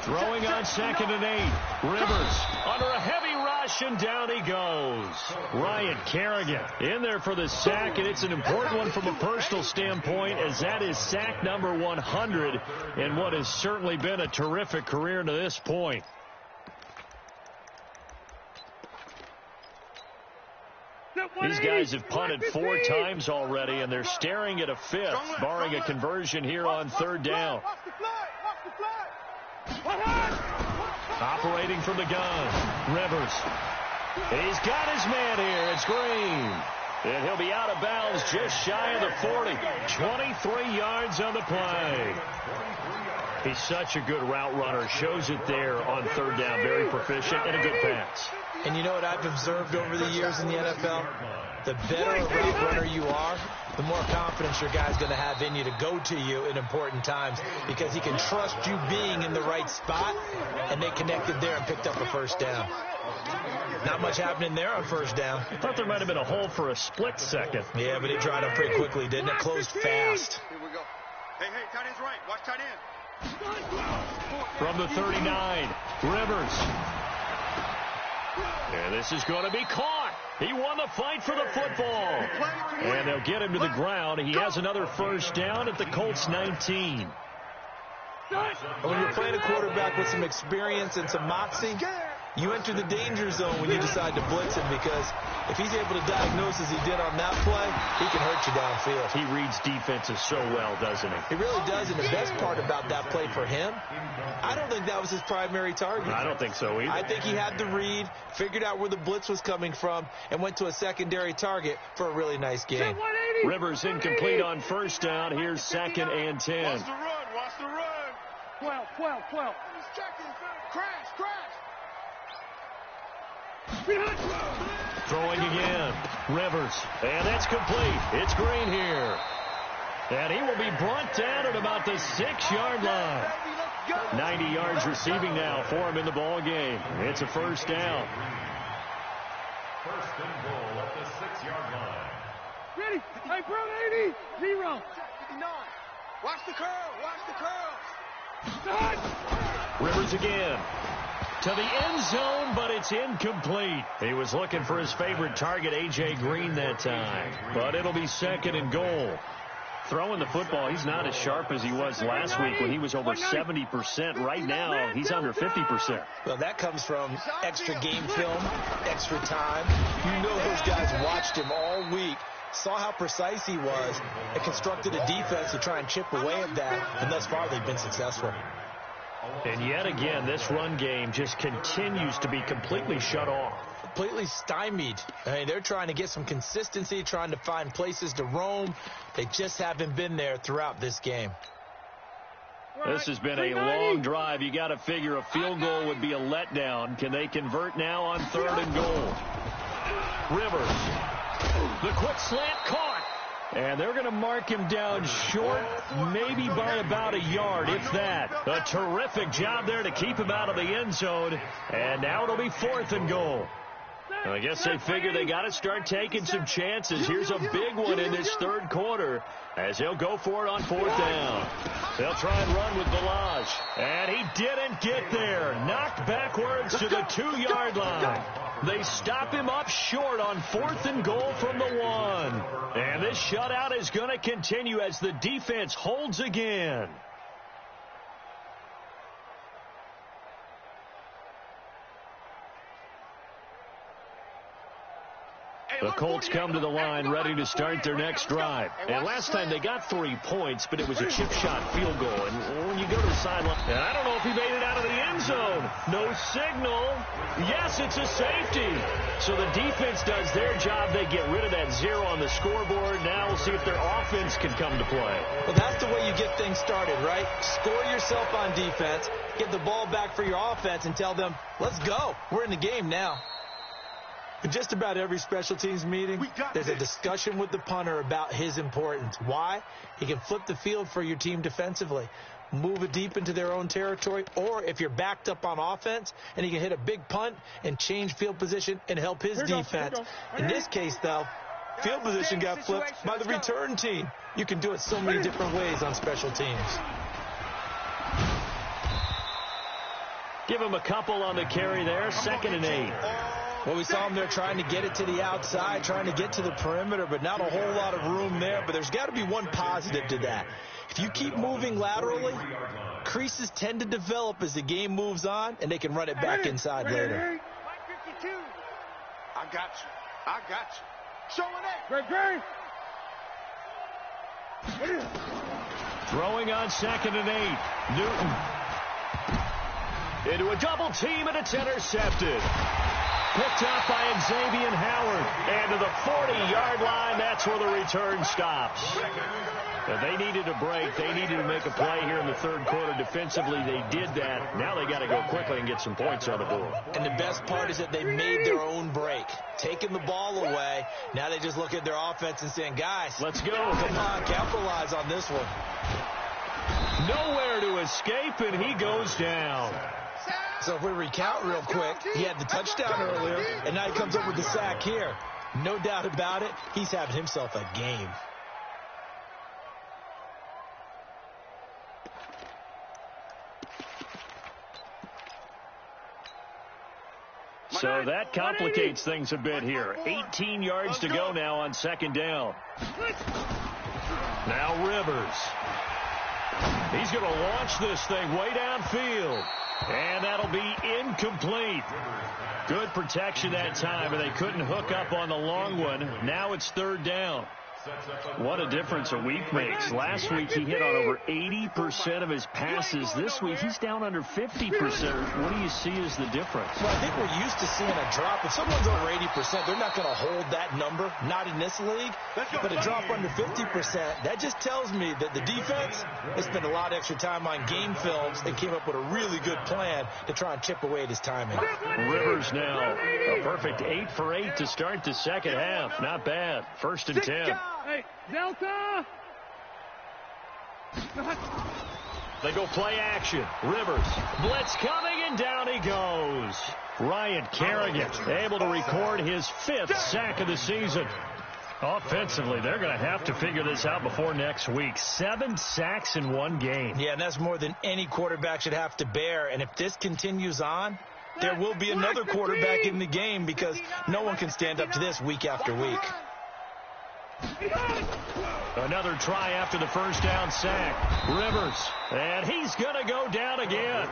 Speaker 1: Throwing on 2nd and 8. Rivers under a heavy rush, and down he goes. Ryan Kerrigan in there for the sack, and it's an important one from a personal standpoint, as that is sack number 100 in what has certainly been a terrific career to this point. These guys have punted 4 times already, and they're staring at a 5th, barring a conversion here on 3rd down. Operating from the gun, Rivers. He's got his man here. It's Green. And he'll be out of bounds just shy of the 40. 23 yards on the play. He's such a good route runner. Shows it there on 3rd down. Very proficient and a good pass.
Speaker 4: And you know what I've observed over the years in the NFL? The better a route runner you are, the more confidence your guy's going to have in you to go to you in important times, because he can trust you being in the right spot, and they connected there and picked up a 1st down. Not much happening there on 1st down.
Speaker 1: I thought there might have been a hole for a split second.
Speaker 4: Yeah, but it dried up pretty quickly, didn't it? Closed fast.
Speaker 2: Here we go. Hey, tight end's right. Watch tight end.
Speaker 1: From the 39, Rivers. And this is going to be caught. He won the fight for the football. And they'll get him to the ground. He has another 1st down at the Colts 19.
Speaker 4: When you're playing a quarterback with some experience and some moxie, you enter the danger zone when you decide to blitz him, because if he's able to diagnose as he did on that play, he can hurt you downfield.
Speaker 1: He reads defenses so well, doesn't he?
Speaker 4: He really does, and the best part about that play for him, I don't think that was his primary target.
Speaker 1: I don't think so either.
Speaker 4: I think he had the read, figured out where the blitz was coming from, and went to a secondary target for a really nice game.
Speaker 1: Rivers incomplete on 1st down. Here's 2nd and 10.
Speaker 2: Watch the run. Watch the run.
Speaker 5: 12.
Speaker 2: Crash.
Speaker 1: Throwing again. Rivers. And that's complete. It's Green here. And he will be brought down at about the 6-yard line. 90 yards receiving now for him in the ball game. It's a 1st down.
Speaker 3: 1st and goal at the 6-yard line.
Speaker 5: Ready? Hey, bro, 80. 0.
Speaker 2: 59. Watch the curl.
Speaker 1: Rivers again. To the end zone, but it's incomplete. He was looking for his favorite target, A.J. Green, that time. But it'll be 2nd and goal. Throwing the football, he's not as sharp as he was last week when he was over 70%. Right now, he's under 50%.
Speaker 4: Well, that comes from extra game film, extra time. You know those guys watched him all week, saw how precise he was, and constructed a defense to try and chip away at that. And thus far, they've been successful.
Speaker 1: And yet again, this run game just continues to be completely shut off.
Speaker 4: Completely stymied. I mean, they're trying to get some consistency, trying to find places to roam. They just haven't been there throughout this game.
Speaker 1: This has been a long drive. You got to figure a field goal would be a letdown. Can they convert now on 3rd and goal? Rivers. The quick slant caught. And they're going to mark him down short, maybe by about a yard, if that. A terrific job there to keep him out of the end zone. And now it'll be 4th and goal. I guess they figure they got to start taking some chances. Here's a big one in this third quarter as he'll go for it on fourth down. They'll try and run with Balaj. And he didn't get there. Knocked backwards to the 2-yard line. They stop him up short on 4th and goal from the 1. And this shutout is going to continue as the defense holds again. The Colts come to the line ready to start their next drive. And last time they got 3 points, but it was a chip shot field goal. And when you go to the sideline, and I don't know if he made it out of the end zone. No signal. Yes, it's a safety. So the defense does their job. They get rid of that 0 on the scoreboard. Now we'll see if their offense can come to play.
Speaker 4: Well, that's the way you get things started, right? Score yourself on defense, get the ball back for your offense, and tell them, let's go. We're in the game now. In just about every special teams meeting, there's a discussion with the punter about his importance. Why? He can flip the field for your team defensively, move it deep into their own territory, or if you're backed up on offense, and he can hit a big punt and change field position and help his defense. In this case, though, field position got flipped by the return team. You can do it so many different ways on special teams.
Speaker 1: Give him a couple on the carry there, 2nd and 8.
Speaker 4: Well, we saw him there trying to get it to the outside, trying to get to the perimeter, but not a whole lot of room there. But there's got to be one positive to that. If you keep moving laterally, creases tend to develop as the game moves on, and they can run it back inside later.
Speaker 2: I got you. I got you. Showing it.
Speaker 1: Throwing on 2nd and 8. Newton. Into a double team, and it's intercepted. Picked up by Xavier Howard. And to the 40-yard line, that's where the return stops. But they needed a break. They needed to make a play here in the third quarter. Defensively, they did that. Now they got to go quickly and get some points on the board.
Speaker 4: And the best part is that they made their own break. Taking the ball away. Now they just look at their offense and saying, guys,
Speaker 1: let's go.
Speaker 4: Come on, capitalize on this one.
Speaker 1: Nowhere to escape, and he goes down.
Speaker 4: So if we recount real quick, he had the touchdown earlier, and now he comes up with the sack here. No doubt about it, he's having himself a game.
Speaker 1: So that complicates things a bit here. 18 yards to go now on 2nd down. Now Rivers. He's going to launch this thing way downfield. And that'll be incomplete. Good protection that time, and they couldn't hook up on the long one. Now it's 3rd down. What a difference a week makes. Last week he hit on over 80% of his passes. This week he's down under 50%. What do you see as the difference?
Speaker 4: Well, I think we're used to seeing a drop. If someone's over 80%, they're not going to hold that number. Not in this league. But a drop under 50%, that just tells me that the defense has spent a lot of extra time on game films and came up with a really good plan to try and chip away at his timing.
Speaker 1: Rivers now a perfect 8 for 8 to start the second half. Not bad. 1st and 10.
Speaker 5: Hey, Delta!
Speaker 1: They go play action. Rivers. Blitz coming, and down he goes. Ryan Kerrigan able to record his 5th sack of the season. Offensively, they're going to have to figure this out before next week. 7 sacks in one game.
Speaker 4: Yeah, and that's more than any quarterback should have to bear. And if this continues on, there will be another quarterback in the game because no one can stand up to this week after week.
Speaker 1: Another try after the first down sack. Rivers. And he's going to go down again.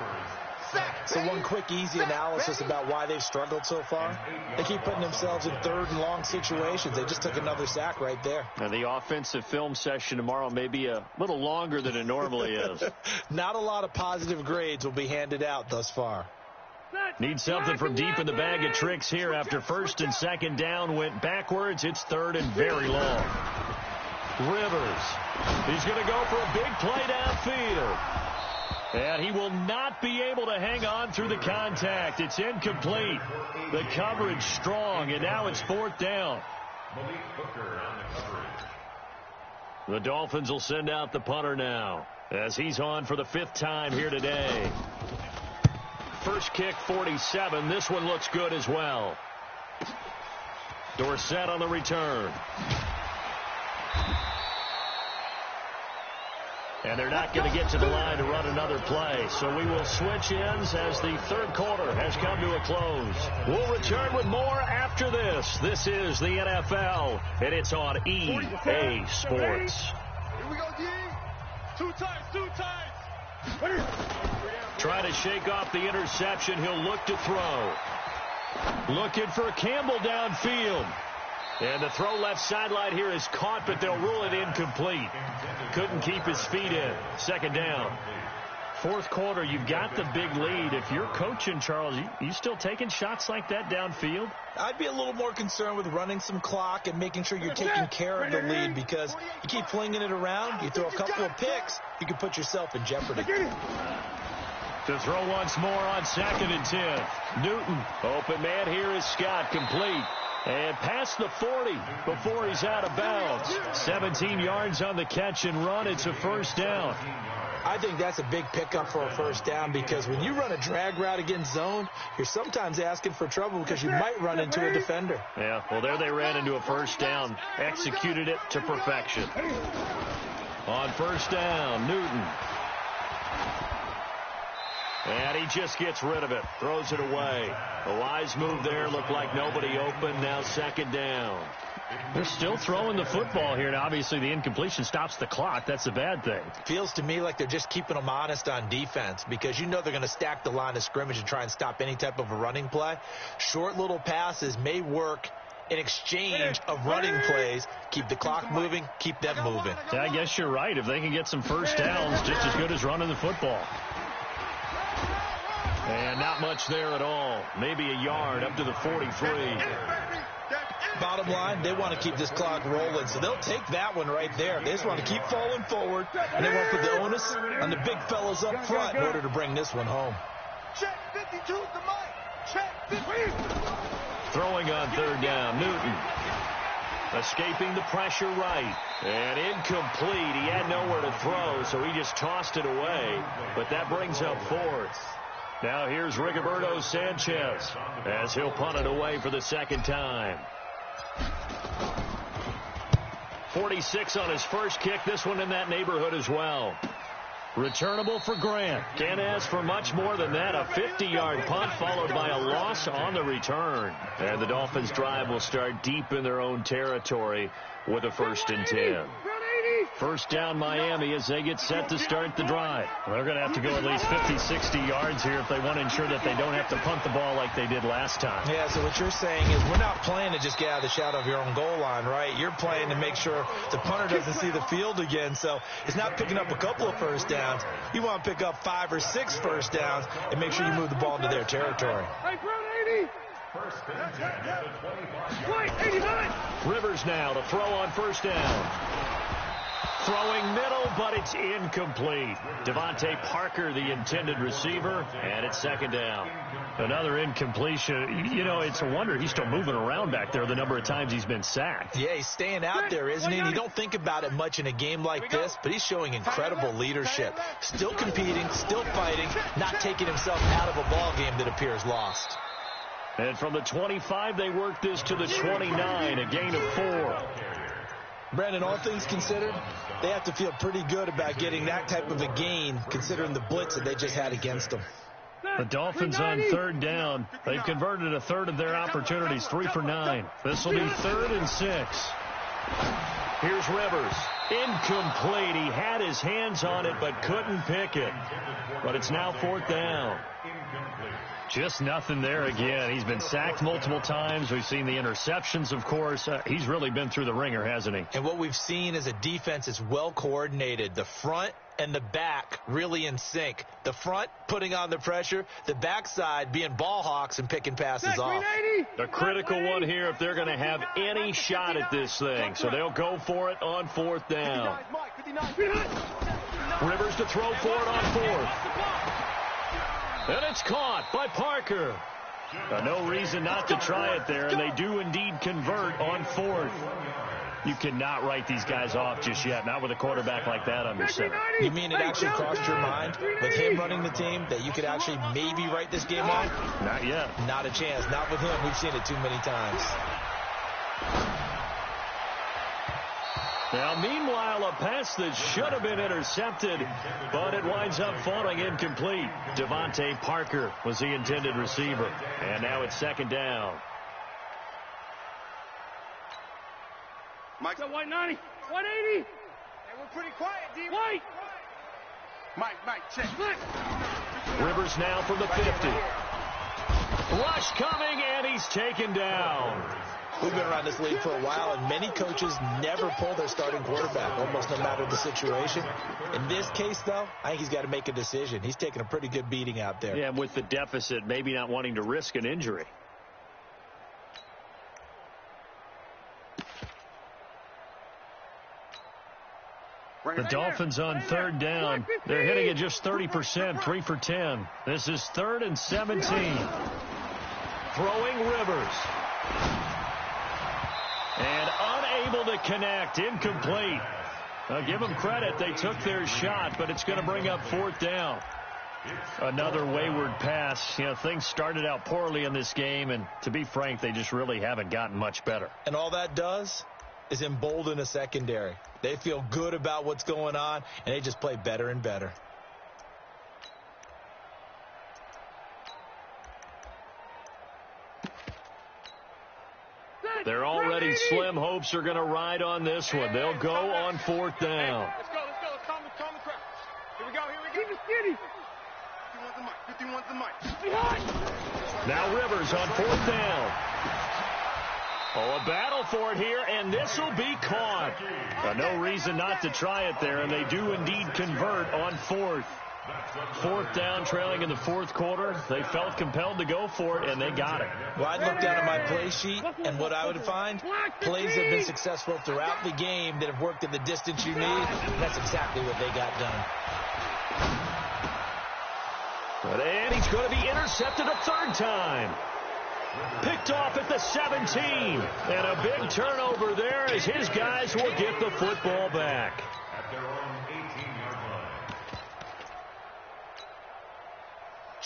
Speaker 4: So one quick, easy analysis about why they've struggled so far. They keep putting themselves in 3rd and long situations. They just took another sack right there.
Speaker 1: And the offensive film session tomorrow may be a little longer than it normally is.
Speaker 4: Not a lot of positive grades will be handed out thus far.
Speaker 1: Need something from deep in the bag of tricks here after 1st and 2nd down went backwards. It's 3rd and very long. Rivers. He's going to go for a big play downfield. And he will not be able to hang on through the contact. It's incomplete. The coverage strong, and now it's 4th down. The Dolphins will send out the punter now as he's on for the 5th time here today. First kick, 47. This one looks good as well. Dorsett on the return. And they're not going to get to the line to run another play. So we will switch ends as the third quarter has come to a close. We'll return with more after this. This is the NFL, and it's on EA Sports.
Speaker 2: Here we go, D. Two times.
Speaker 1: Trying to shake off the interception. He'll look to throw. Looking for Campbell downfield. And the throw left sideline here is caught, but they'll rule it incomplete. Couldn't keep his feet in. Second down. Fourth quarter, you've got the big lead. If you're coaching, Charles, you still taking shots like that downfield?
Speaker 4: I'd be a little more concerned with running some clock and making sure you're taking care of the lead, because you keep flinging it around, you throw a couple of picks, you can put yourself in jeopardy.
Speaker 1: To throw once more on 2nd and 10. Newton, open man here is Scott, complete. And past the 40 before he's out of bounds. 17 yards on the catch and run. It's a first down.
Speaker 4: I think that's a big pickup for a first down, because when you run a drag route against zone, you're sometimes asking for trouble because you might run into a defender.
Speaker 1: Yeah, well, there they ran into a first down. Executed it to perfection. On first down, Newton. And he just gets rid of it. Throws it away. A wise move there. Looked like nobody open. Now second down. They're still throwing the football here. And obviously the incompletion stops the clock. That's a bad thing.
Speaker 4: Feels to me like they're just keeping them honest on defense, because you know they're going to stack the line of scrimmage and try and stop any type of a running play. Short little passes may work in exchange of running plays. Keep the clock moving. Keep them moving.
Speaker 1: Yeah, I guess you're right. If they can get some first downs, just as good as running the football. And not much there at all. Maybe a yard up to the 43.
Speaker 4: Bottom line, they want to keep this clock rolling, so they'll take that one right there. They just want to keep falling forward, and they want to put the onus on the big fellas up front in order to bring this one home.
Speaker 2: Check 52 to Mike. Check 50.
Speaker 1: Throwing on third down, Newton. Escaping the pressure right. And incomplete. He had nowhere to throw, so he just tossed it away. But that brings up fourth. Now here's Rigoberto Sanchez as he'll punt it away for the second time. 46 on his first kick. This one in that neighborhood as well. Returnable for Grant. Can't ask for much more than that. A 50-yard punt followed by a loss on the return. And the Dolphins drive will start deep in their own territory with a 1st and 10. First down Miami as they get set to start the drive. Well, they're going to have to go at least 50, 60 yards here if they want to ensure that they don't have to punt the ball like they did last time.
Speaker 4: Yeah, so what you're saying is we're not playing to just get out of the shadow of your own goal line, right? You're playing to make sure the punter doesn't see the field again. So it's not picking up a couple of first downs. You want to pick up 5 or 6 first downs and make sure you move the ball into their territory.
Speaker 5: Hey, Brown, 80.
Speaker 3: First and 10 at the 25-yard line.
Speaker 5: 89.
Speaker 1: Rivers now to throw on first down. Throwing middle, but it's incomplete. Devontae Parker, the intended receiver, and it's second down. Another incompletion. You know, it's a wonder he's still moving around back there the number of times he's been sacked.
Speaker 4: Yeah, he's staying out there, isn't he? And you don't think about it much in a game like this, but he's showing incredible leadership. Still competing, still fighting, not taking himself out of a ball game that appears lost.
Speaker 1: And from the 25, they work this to the 29, a gain of 4.
Speaker 4: Brandon, all things considered, they have to feel pretty good about getting that type of a gain, considering the blitz that they just had against them.
Speaker 1: The Dolphins on third down. They've converted a third of their opportunities, 3 for 9. This will be 3rd and 6. Here's Rivers. Incomplete. He had his hands on it but couldn't pick it. But it's now 4th down. Just nothing there again. He's been sacked multiple times. We've seen the interceptions, of course. He's really been through the ringer, hasn't he?
Speaker 4: And what we've seen is a defense that's well coordinated. The front and the back really in sync. The front putting on the pressure, the backside being ball hawks and picking passes off.
Speaker 1: A critical one here if they're going to have any shot at this thing. So they'll go for it on 4th down. Rivers to throw for it on 4th. And it's caught by Parker. No reason not to try it there, and they do indeed convert on 4th. You cannot write these guys off just yet, not with a quarterback like that under center.
Speaker 4: You mean it actually crossed your mind with him running the team that you could actually maybe write this game off?
Speaker 1: Not yet.
Speaker 4: Not a chance. Not with him. We've seen it too many times.
Speaker 1: Now, meanwhile, a pass that should have been intercepted, but it winds up falling incomplete. Devontae Parker was the intended receiver. And now it's second down.
Speaker 2: Mike.
Speaker 5: White 90. 180.
Speaker 2: Hey, we're pretty quiet, D.
Speaker 5: White.
Speaker 2: Mike, check.
Speaker 5: Split.
Speaker 1: Rivers now from the 50. Rush coming, and he's taken down.
Speaker 4: We've been around this league for a while, and many coaches never pull their starting quarterback, almost no matter the situation. In this case, though, I think he's got to make a decision. He's taking a pretty good beating out there.
Speaker 1: Yeah, with the deficit, maybe not wanting to risk an injury. The Dolphins on third down. They're hitting at just 30%, 3 for 10. This is 3rd and 17. Throwing Rivers. And unable to connect. Incomplete. Give them credit. They took their shot, but it's going to bring up 4th down. Another wayward pass. You know, things started out poorly in this game, and to be frank, they just really haven't gotten much better.
Speaker 4: And all that does is embolden a secondary. They feel good about what's going on, and they just play better and better.
Speaker 1: They're already slim hopes are going to ride on this one. They'll go on 4th down.
Speaker 2: Let's go. Let's calm the crowd. Here we go.
Speaker 5: Keep it skinny.
Speaker 2: 51's the mic.
Speaker 5: Behind.
Speaker 1: Now Rivers on 4th down. Oh, a battle for it here, and this will be caught. No reason not to try it there, and they do indeed convert on 4th. 4th down, trailing in the 4th quarter. They felt compelled to go for it, and they got it.
Speaker 4: Well, I'd look down at my play sheet, and what I would find, plays have been successful throughout the game that have worked at the distance you need. And that's exactly what they got done.
Speaker 1: And he's going to be intercepted a 3rd time. Picked off at the 17. And a big turnover there as his guys will get the football back.
Speaker 3: At their own 18-yard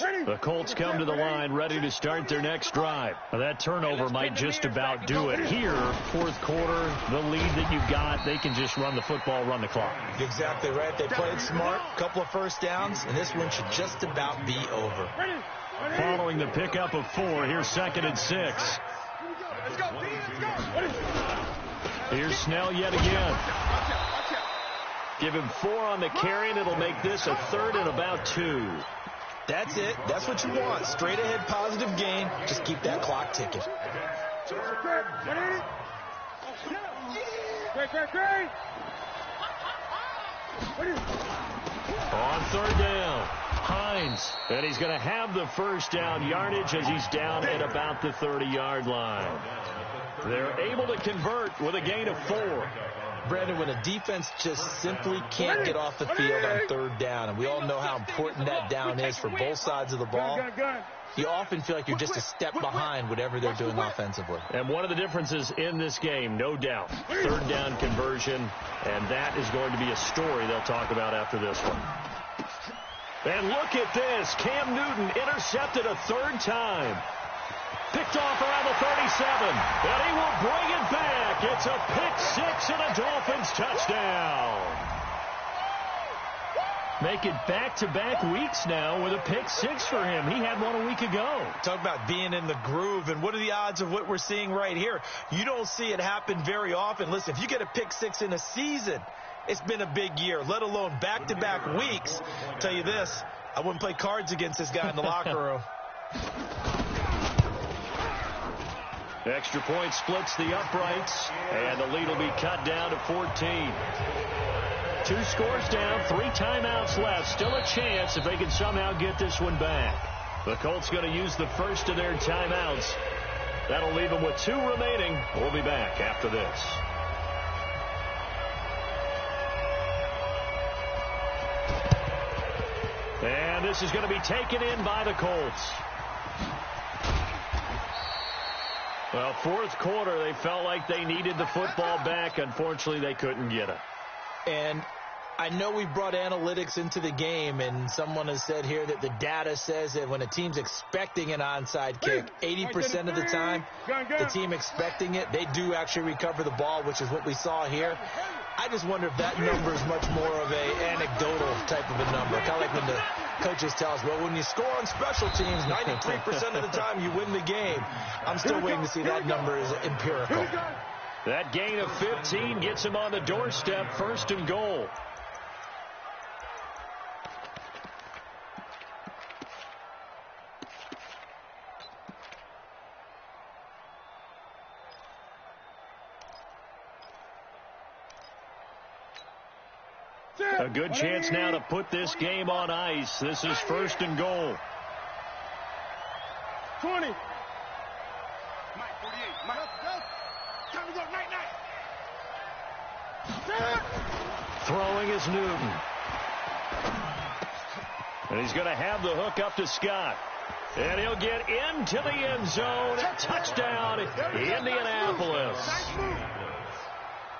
Speaker 3: line.
Speaker 1: The Colts come to the line ready to start their next drive. Now, that turnover might just about do it. Here, 4th quarter, the lead that you've got, they can just run the football, run the clock.
Speaker 4: Exactly right. They played smart, couple of first downs, and this one should just about be over.
Speaker 1: Following the pickup of 4, here's 2nd and 6.
Speaker 2: Let's go, D. Let's go.
Speaker 1: Here's Snell yet again. Give him 4 on the carry, and it'll make this a 3rd and about 2.
Speaker 4: That's it. That's what you want. Straight ahead positive gain. Just keep that clock ticking.
Speaker 5: Great.
Speaker 1: On 3rd down, Hines. And he's going to have the first down yardage as he's down at about the 30-yard line. They're able to convert with a gain of 4.
Speaker 4: Brandon, when a defense just simply can't get off the field on 3rd down, and we all know how important that down is for both sides of the ball, you often feel like you're just a step behind whatever they're doing offensively.
Speaker 1: And one of the differences in this game, no doubt, 3rd down conversion, and that is going to be a story they'll talk about after this one. And look at this. Cam Newton intercepted a 3rd time. Picked off around the 37, and he will bring it back. It's a pick-6 and a Dolphins touchdown. Make it back-to-back weeks now with a pick-6 for him. He had one a week ago.
Speaker 4: Talk about being in the groove, and what are the odds of what we're seeing right here? You don't see it happen very often. Listen, if you get a pick-6 in a season, it's been a big year, let alone back-to-back weeks. I'll tell you this, I wouldn't play cards against this guy in the locker room.
Speaker 1: Extra point splits the uprights, and the lead will be cut down to 14. 2 scores down, 3 timeouts left. Still a chance if they can somehow get this one back. The Colts going to use the first of their timeouts. That'll leave them with 2 remaining. We'll be back after this. And this is going to be taken in by the Colts. Well, 4th quarter, they felt like they needed the football back. Unfortunately, they couldn't get it.
Speaker 4: And I know we brought analytics into the game, and someone has said here that the data says that when a team's expecting an onside kick, 80% of the time, the team expecting it, they do actually recover the ball, which is what we saw here. I just wonder if that number is much more of a anecdotal type of a number. Kind of like when the coaches tell us, well, when you score on special teams, 93% of the time you win the game. I'm still waiting to see that number is empirical.
Speaker 1: That gain of 15 gets him on the doorstep, 1st and goal. A good chance now to put this game on ice. This is 1st and goal.
Speaker 2: 20. Mike, 48. Mike, go. Time to go. Night.
Speaker 1: Throwing is Newton. And he's going to have the hook up to Scott. And he'll get into the end zone. Touchdown, Indianapolis.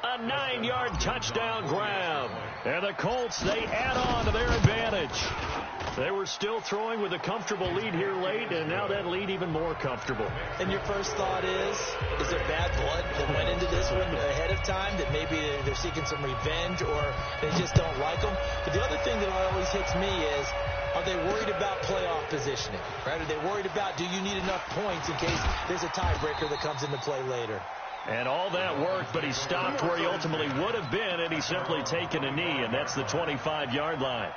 Speaker 1: A 9-yard touchdown grab. And the Colts, they add on to their advantage. They were still throwing with a comfortable lead here late, and now that lead even more comfortable.
Speaker 4: And your first thought is there bad blood that went into this one ahead of time, that maybe they're seeking some revenge or they just don't like them? But the other thing that always hits me is, are they worried about playoff positioning? Right? Are they worried about, do you need enough points in case there's a tiebreaker that comes into play later?
Speaker 1: And all that worked, but he stopped where he ultimately would have been, and he's simply taken a knee, and that's the 25-yard line.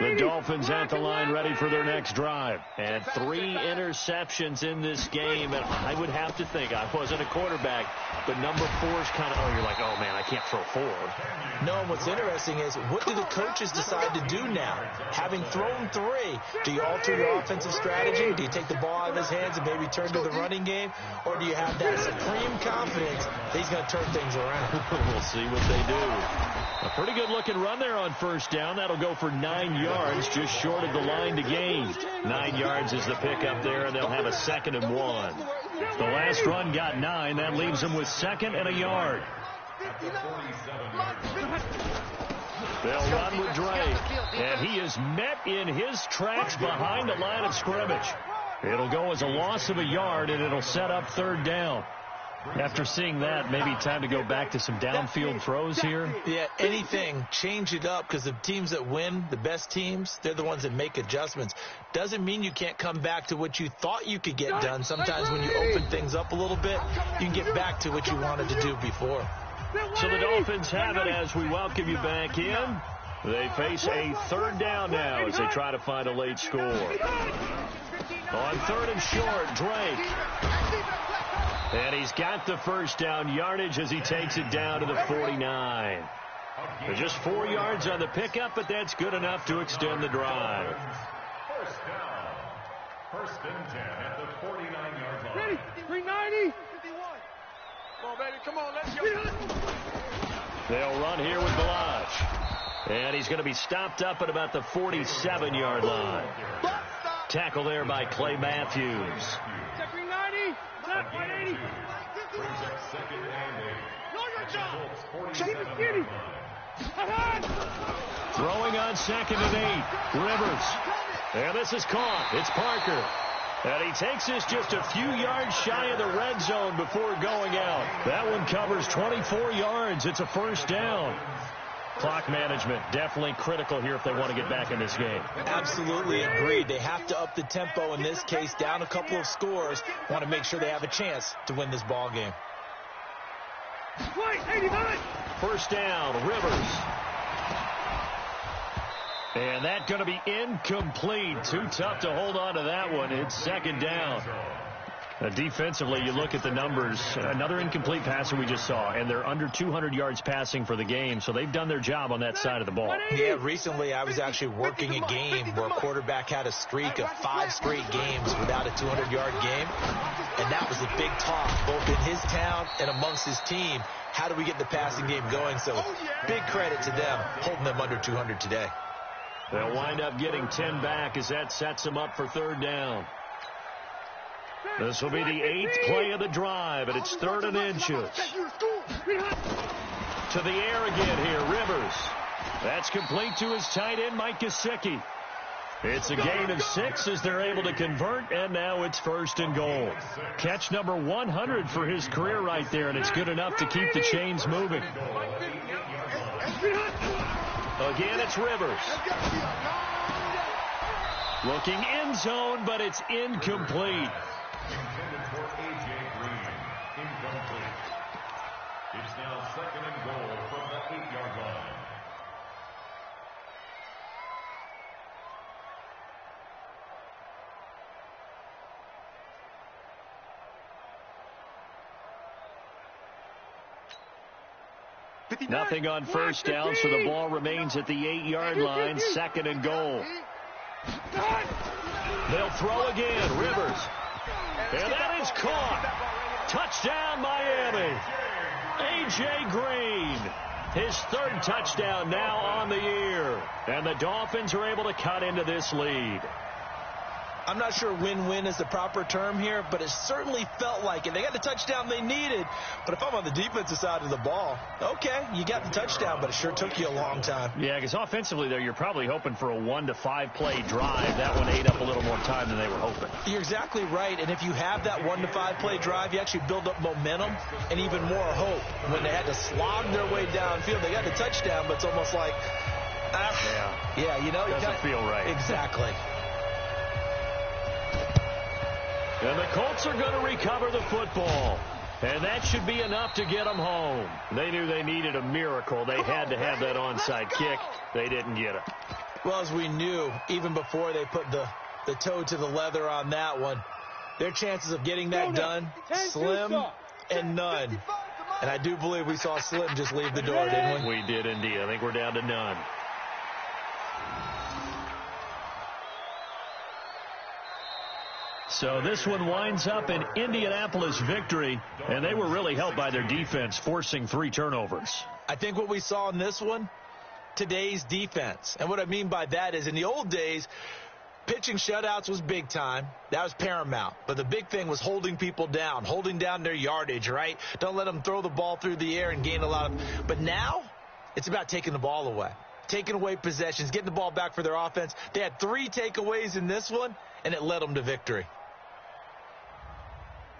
Speaker 1: The Dolphins at the line ready for their next drive. And 3 interceptions in this game. And I would have to think, I wasn't a quarterback, but number 4 is kind of, you're like, oh, man, I can't throw 4.
Speaker 4: No, and what's interesting is, what do the coaches decide to do now? Having thrown 3, do you alter your offensive strategy? Do you take the ball out of his hands and maybe turn to the running game? Or do you have that supreme confidence that he's going to turn things around?
Speaker 1: We'll see what they do. A pretty good-looking run there on 1st down. That'll go for 9 yards, just short of the line to gain. 9 yards is the pickup there, and they'll have a 2nd and 1. The last run got 9. That leaves them with 2nd and a yard. They'll run with Drake, and he is met in his tracks behind the line of scrimmage. It'll go as a loss of a yard, and it'll set up 3rd down. After seeing that, maybe time to go back to some downfield throws here.
Speaker 4: Yeah, anything. Change it up, because the teams that win, the best teams, they're the ones that make adjustments. Doesn't mean you can't come back to what you thought you could get done. Sometimes when you open things up a little bit, you can get back to what you wanted to do before.
Speaker 1: So the Dolphins have it as we welcome you back in. They face a 3rd down now as they try to find a late score. On 3rd and short, Drake. And he's got the 1st down yardage as he takes it down to the 49. Just 4 yards on the pickup, but that's good enough to extend the drive.
Speaker 3: 1st down. 1st and 10 at the 49-yard line.
Speaker 2: Ready? 390. Come on, baby. Come on, let's go.
Speaker 1: They'll run here with Balaj. And he's going to be stopped up at about the 47-yard line. Tackle there by Clay Matthews.
Speaker 2: 390. Left, 180.
Speaker 3: Brings up 2nd and 8.
Speaker 1: Throwing on 2nd and 8. Rivers. And this is caught. It's Parker. And he takes this just a few yards shy of the red zone before going out. That one covers 24 yards. It's a 1st down. Clock management definitely critical here if they want to get back in this game.
Speaker 4: Absolutely agreed. They have to up the tempo in this case, down a couple of scores. Want to make sure they have a chance to win this ball game.
Speaker 1: 1st down, Rivers. And that's going to be incomplete. Too tough to hold on to that one. It's 2nd down. Defensively, you look at the numbers. Another incomplete passer we just saw, and they're under 200 yards passing for the game, so they've done their job on that side of the ball.
Speaker 4: Yeah, recently I was actually working a game where a quarterback had a streak of 5 straight games without a 200-yard game, and that was a big talk, both in his town and amongst his team. How do we get the passing game going? So big credit to them, holding them under 200 today.
Speaker 1: They'll wind up getting 10 back as that sets them up for 3rd down. This will be the 8th play of the drive, and it's 3rd and inches. To the air again here, Rivers. That's complete to his tight end, Mike Gesicki. It's a gain of 6 as they're able to convert, and now it's 1st and goal. Catch number 100 for his career right there, and it's good enough to keep the chains moving. Again, it's Rivers. Looking end zone, but it's incomplete.
Speaker 3: Intended for A.J. Green. Incomplete. It's now 2nd and goal from the 8-yard line.
Speaker 1: Nothing on first down, so the ball remains at the 8-yard line. 2nd and goal. They'll throw again. Rivers. And that is caught. Touchdown, Miami. A.J. Green. His 3rd touchdown now on the year. And the Dolphins are able to cut into this lead.
Speaker 4: I'm not sure win-win is the proper term here, but it certainly felt like it. They got the touchdown they needed, but if I'm on the defensive side of the ball, okay, you got the touchdown, but it sure took you a long time.
Speaker 1: Yeah, because offensively there, you're probably hoping for a 1 to 5 play drive. That one ate up a little more time than they were hoping.
Speaker 4: You're exactly right, and if you have that 1 to 5 play drive, you actually build up momentum and even more hope. When they had to slog their way downfield, they got the touchdown, but it's almost like, yeah, you know.
Speaker 1: Doesn't feel right.
Speaker 4: Exactly.
Speaker 1: And the Colts are going to recover the football. And that should be enough to get them home. They knew they needed a miracle. They had to have that onside kick. They didn't get it.
Speaker 4: Well, as we knew, even before they put the toe to the leather on that one, their chances of getting that done, slim and none. And I do believe we saw Slim just leave the door, didn't we?
Speaker 1: We did indeed. I think we're down to none. So this one winds up an Indianapolis victory, and they were really helped by their defense, forcing 3 turnovers.
Speaker 4: I think what we saw in this one, today's defense. And what I mean by that is in the old days, pitching shutouts was big time. That was paramount. But the big thing was holding people down, holding down their yardage, right? Don't let them throw the ball through the air and gain a lot of. But now it's about taking the ball away, taking away possessions, getting the ball back for their offense. They had 3 takeaways in this one, and it led them to victory.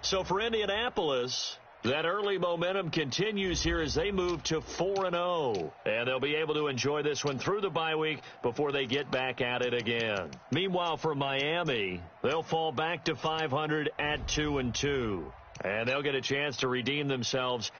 Speaker 1: So for Indianapolis, that early momentum continues here as they move to 4-0. And they'll be able to enjoy this one through the bye week before they get back at it again. Meanwhile, for Miami, they'll fall back to 500 at 2-2. And they'll get a chance to redeem themselves